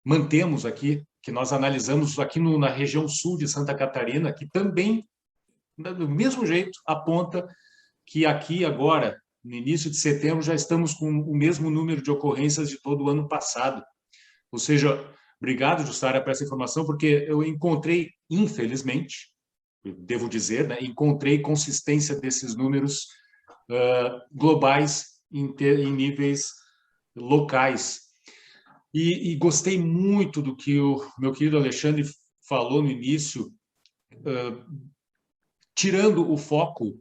mantemos aqui, que nós analisamos aqui na região sul de Santa Catarina, que também, do mesmo jeito, aponta que aqui agora, no início de setembro, já estamos com o mesmo número de ocorrências de todo o ano passado. Ou seja, obrigado, Jussara, por essa informação, porque eu encontrei, infelizmente, eu devo dizer, né, encontrei consistência desses números globais em níveis locais. E gostei muito do que o meu querido Alexandre falou no início, tirando o foco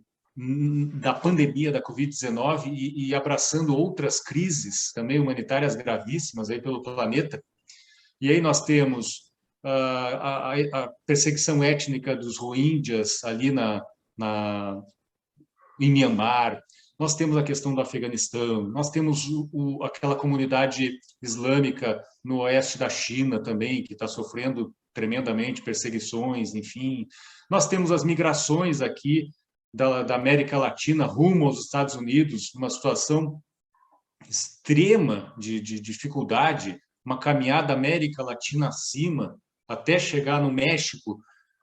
da pandemia da Covid-19 e abraçando outras crises também humanitárias gravíssimas aí pelo planeta. E aí nós temos a perseguição étnica dos Rohingyas ali em Myanmar, nós temos a questão do Afeganistão, nós temos aquela comunidade islâmica no oeste da China também, que está sofrendo tremendamente, perseguições, enfim. Nós temos as migrações aqui da América Latina rumo aos Estados Unidos, uma situação extrema de dificuldade, uma caminhada da América Latina acima, até chegar no México,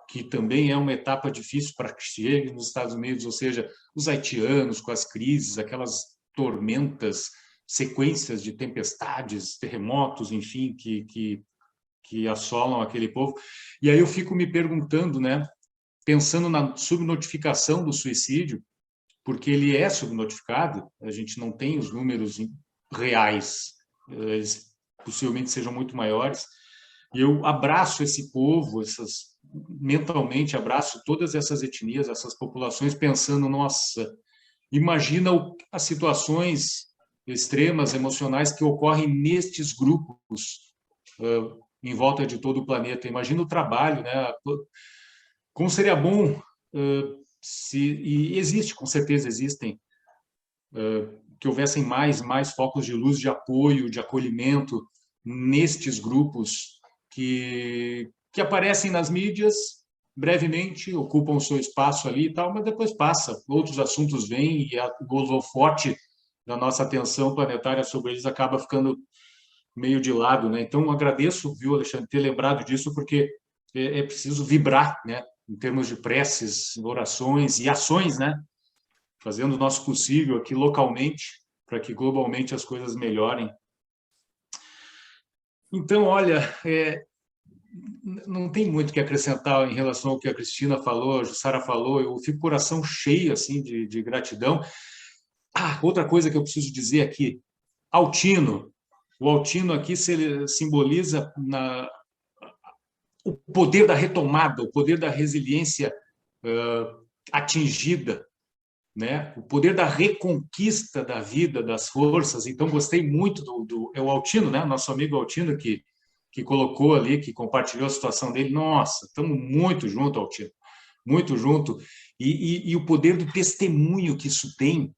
que também é uma etapa difícil para que chegue nos Estados Unidos, ou seja, os haitianos com as crises, aquelas tormentas, sequências de tempestades, terremotos, enfim, que assolam aquele povo. E aí eu fico me perguntando, né, pensando na subnotificação do suicídio, porque ele é subnotificado, a gente não tem os números reais, eles possivelmente sejam muito maiores, e eu abraço esse povo, mentalmente abraço todas essas etnias, essas populações, pensando, nossa, imagina as situações extremas, emocionais que ocorrem nestes grupos em volta de todo o planeta. Imagina o trabalho, né? Como seria bom e existe, com certeza existem, que houvessem mais focos de luz, de apoio, de acolhimento nestes grupos que aparecem nas mídias brevemente, ocupam o seu espaço ali e tal, mas depois passa, outros assuntos vêm e o holofote da nossa atenção planetária sobre eles acaba ficando meio de lado, né? Então, agradeço, viu, Alexandre, ter lembrado disso, porque é preciso vibrar, né? Em termos de preces, orações e ações, né? Fazendo o nosso possível aqui localmente, para que globalmente as coisas melhorem. Então, olha, não tem muito o que acrescentar em relação ao que a Cristina falou, a Jussara falou, eu fico com o coração cheio assim, de gratidão. Outra coisa que eu preciso dizer aqui, Altino. O Altino aqui simboliza o poder da retomada, o poder da resiliência atingida, né? O poder da reconquista da vida, das forças. Então, gostei muito é o Altino, né? Nosso amigo Altino, que colocou ali, que compartilhou a situação dele. Nossa, estamos muito junto, Altino, muito junto. E o poder do testemunho que isso tem,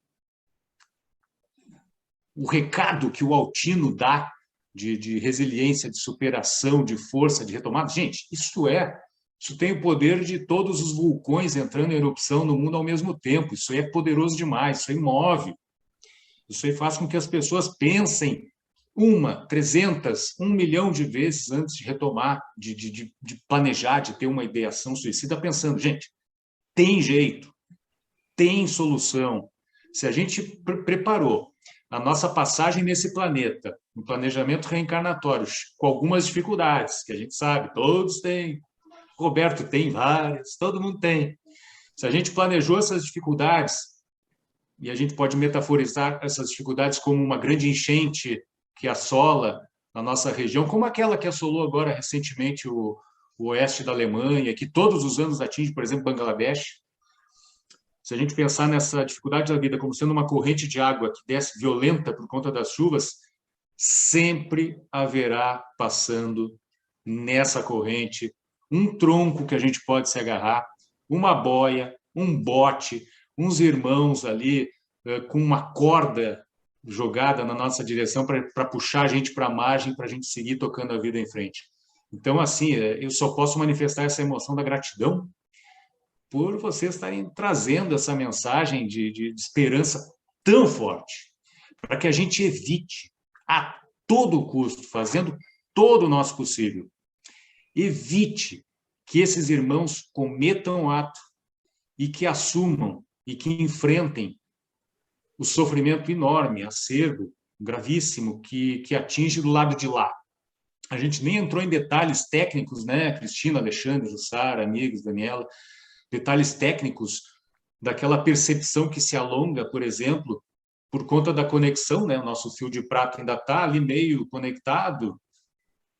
o recado que o Altino dá de resiliência, de superação, de força, de retomada. Gente, isso tem o poder de todos os vulcões entrando em erupção no mundo ao mesmo tempo. Isso aí é poderoso demais, isso aí move. Isso aí faz com que as pessoas pensem 300, 1 milhão de vezes antes de retomar, de planejar, de ter uma ideação suicida, pensando, gente, tem jeito, tem solução. Se a gente preparou a nossa passagem nesse planeta, um planejamento reencarnatório, com algumas dificuldades, que a gente sabe, todos têm, Roberto tem várias, todo mundo tem. Se a gente planejou essas dificuldades, e a gente pode metaforizar essas dificuldades como uma grande enchente que assola a nossa região, como aquela que assolou agora recentemente o oeste da Alemanha, que todos os anos atinge, por exemplo, Bangladesh. Se a gente pensar nessa dificuldade da vida como sendo uma corrente de água que desce violenta por conta das chuvas, sempre haverá passando nessa corrente um tronco que a gente pode se agarrar, uma boia, um bote, uns irmãos ali com uma corda jogada na nossa direção para puxar a gente para a margem, para a gente seguir tocando a vida em frente. Então, assim, eu só posso manifestar essa emoção da gratidão por vocês estarem trazendo essa mensagem de esperança tão forte, para que a gente evite, a todo custo, fazendo todo o nosso possível, evite que esses irmãos cometam o ato e que assumam e que enfrentem o sofrimento enorme, acerbo, gravíssimo, que atinge do lado de lá. A gente nem entrou em detalhes técnicos, né, Cristina, Alexandre, Jussara, amigos, Daniela, detalhes técnicos daquela percepção que se alonga, por exemplo, por conta da conexão, né? O nosso fio de prata ainda está ali meio conectado,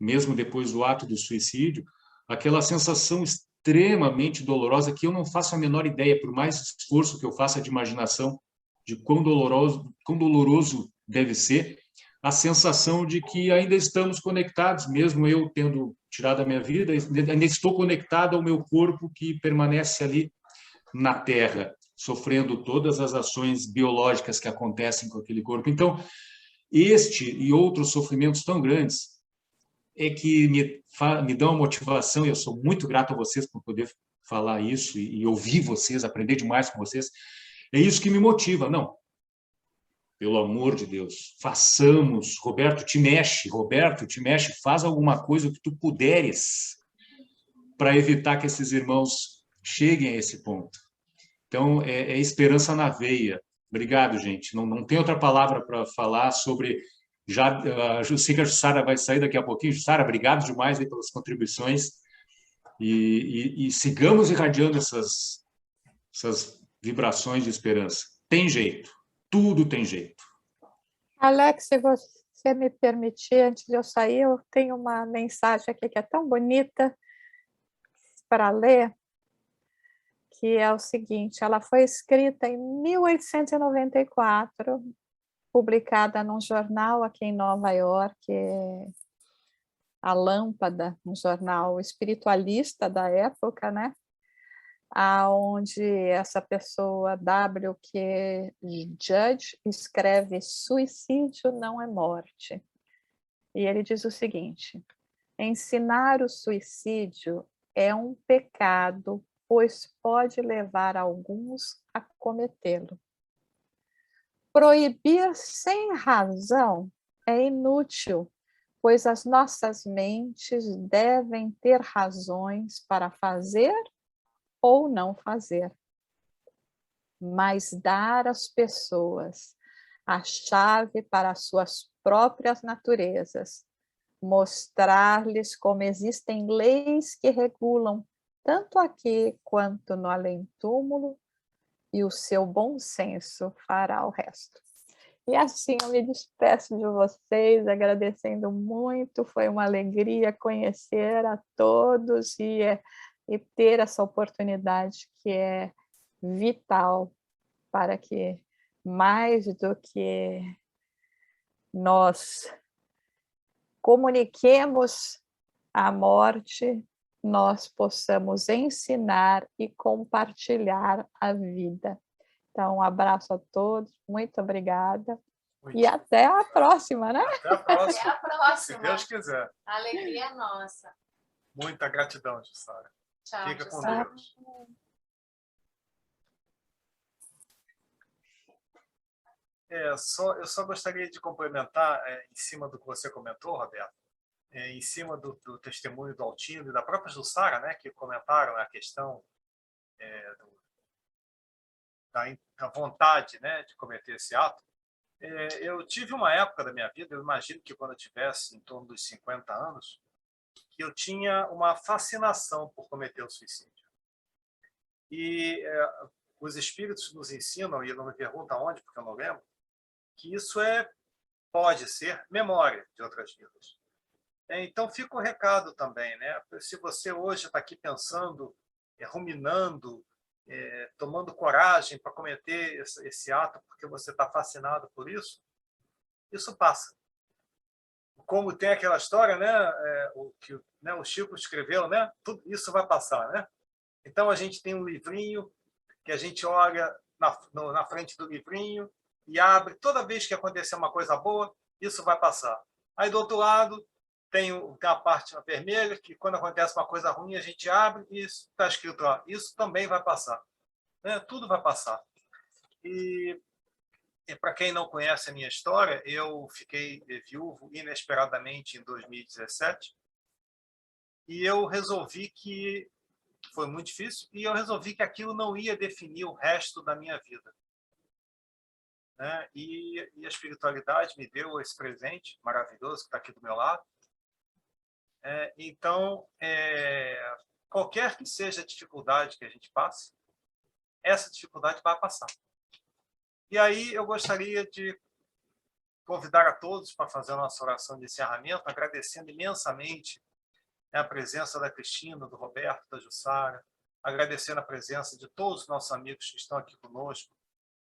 mesmo depois do ato do suicídio, aquela sensação extremamente dolorosa que eu não faço a menor ideia, por mais esforço que eu faça de imaginação, de quão doloroso deve ser, a sensação de que ainda estamos conectados, mesmo eu tendo tirado a minha vida, ainda estou conectado ao meu corpo que permanece ali na Terra, sofrendo todas as ações biológicas que acontecem com aquele corpo. Então, este e outros sofrimentos tão grandes é que me dão motivação, e eu sou muito grato a vocês por poder falar isso e ouvir vocês, aprender demais com vocês. É isso que me motiva. Não, pelo amor de Deus, façamos. Roberto, te mexe, faz alguma coisa o que tu puderes para evitar que esses irmãos cheguem a esse ponto. Então, é esperança na veia. Obrigado, gente. Não tem outra palavra para falar sobre... eu sei que a Jussara vai sair daqui a pouquinho. Jussara, obrigado demais aí pelas contribuições. E sigamos irradiando essas vibrações de esperança. Tem jeito. Tudo tem jeito. Alex, se você me permitir, antes de eu sair, eu tenho uma mensagem aqui que é tão bonita para ler, que é o seguinte: ela foi escrita em 1894, publicada num jornal aqui em Nova York, A Lâmpada, um jornal espiritualista da época, né? Aonde essa pessoa, W.Q. Judge, escreve: suicídio não é morte. E ele diz o seguinte: ensinar o suicídio é um pecado, pois pode levar alguns a cometê-lo. Proibir sem razão é inútil, pois as nossas mentes devem ter razões para fazer ou não fazer. Mas dar às pessoas a chave para as suas próprias naturezas, mostrar-lhes como existem leis que regulam tanto aqui quanto no além-túmulo, e o seu bom senso fará o resto. E assim eu me despeço de vocês, agradecendo muito. Foi uma alegria conhecer a todos e ter essa oportunidade que é vital para que, mais do que nós comuniquemos a morte, nós possamos ensinar e compartilhar a vida. Então, um abraço a todos, muito obrigada. E até a próxima, né? Até a próxima. Até a próxima. Se Deus quiser. A alegria é nossa. Muita gratidão, Jussara. Tchau, Fica com Jussara. Deus. Eu só gostaria de complementar, em cima do que você comentou, Roberto, em cima do testemunho do Altino e da própria Jussara, né, que comentaram a questão da vontade, né, de cometer esse ato. Eu tive uma época da minha vida, eu imagino que quando eu tivesse em torno dos 50 anos, que eu tinha uma fascinação por cometer o suicídio. E os espíritos nos ensinam, e não me perguntam onde, porque eu não lembro, que isso pode ser memória de outras vidas. Então, fica o recado também, né? Se você hoje está aqui pensando, ruminando, tomando coragem para cometer esse ato porque você está fascinado por isso, isso passa. Como tem aquela história, né? O Chico escreveu, né? Tudo isso vai passar, né? Então, a gente tem um livrinho que a gente olha na frente do livrinho e abre. Toda vez que acontecer uma coisa boa, isso vai passar. Aí, do outro lado, tem a parte vermelha, que quando acontece uma coisa ruim, a gente abre e está escrito lá, isso também vai passar. Né? Tudo vai passar. E para quem não conhece a minha história, eu fiquei viúvo inesperadamente em 2017 e eu resolvi que foi muito difícil, e eu resolvi que aquilo não ia definir o resto da minha vida. Né? E a espiritualidade me deu esse presente maravilhoso que está aqui do meu lado. Então, qualquer que seja a dificuldade que a gente passe, essa dificuldade vai passar. E aí eu gostaria de convidar a todos para fazer a nossa oração de encerramento, agradecendo imensamente a presença da Cristina, do Roberto, da Jussara, agradecendo a presença de todos os nossos amigos que estão aqui conosco,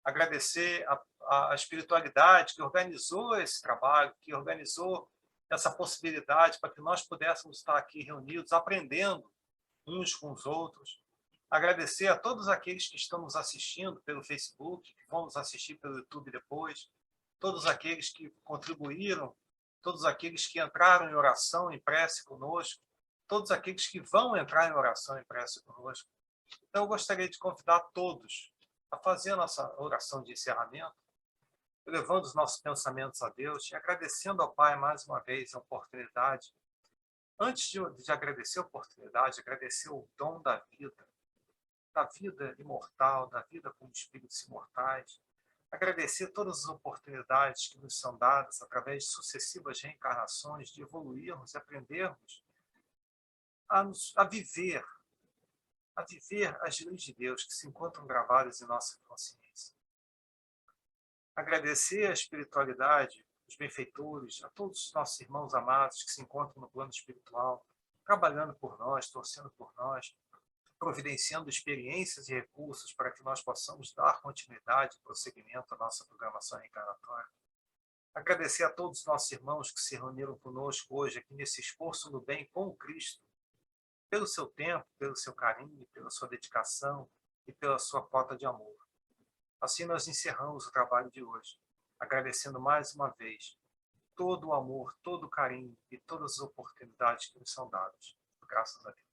agradecer a espiritualidade que organizou esse trabalho, que organizou essa possibilidade para que nós pudéssemos estar aqui reunidos, aprendendo uns com os outros. Agradecer a todos aqueles que estão nos assistindo pelo Facebook, que vão nos assistir pelo YouTube depois, todos aqueles que contribuíram todos aqueles que entraram em oração, em prece conosco, todos aqueles que vão entrar em oração, em prece conosco. Então, eu gostaria de convidar todos a fazer a nossa oração de encerramento, levando os nossos pensamentos a Deus e agradecendo ao Pai mais uma vez a oportunidade. Antes de agradecer a oportunidade, agradecer o dom da vida imortal, da vida com espíritos imortais, agradecer todas as oportunidades que nos são dadas através de sucessivas reencarnações, de evoluirmos, aprendermos a viver as leis de Deus que se encontram gravadas em nossa consciência. Agradecer a espiritualidade, os benfeitores, a todos os nossos irmãos amados que se encontram no plano espiritual, trabalhando por nós, torcendo por nós, providenciando experiências e recursos para que nós possamos dar continuidade e prosseguimento à nossa programação reencarnatória. Agradecer a todos os nossos irmãos que se reuniram conosco hoje aqui nesse esforço no bem com o Cristo, pelo seu tempo, pelo seu carinho, pela sua dedicação e pela sua cota de amor. Assim nós encerramos o trabalho de hoje, agradecendo mais uma vez todo o amor, todo o carinho e todas as oportunidades que nos são dadas. Graças a Deus.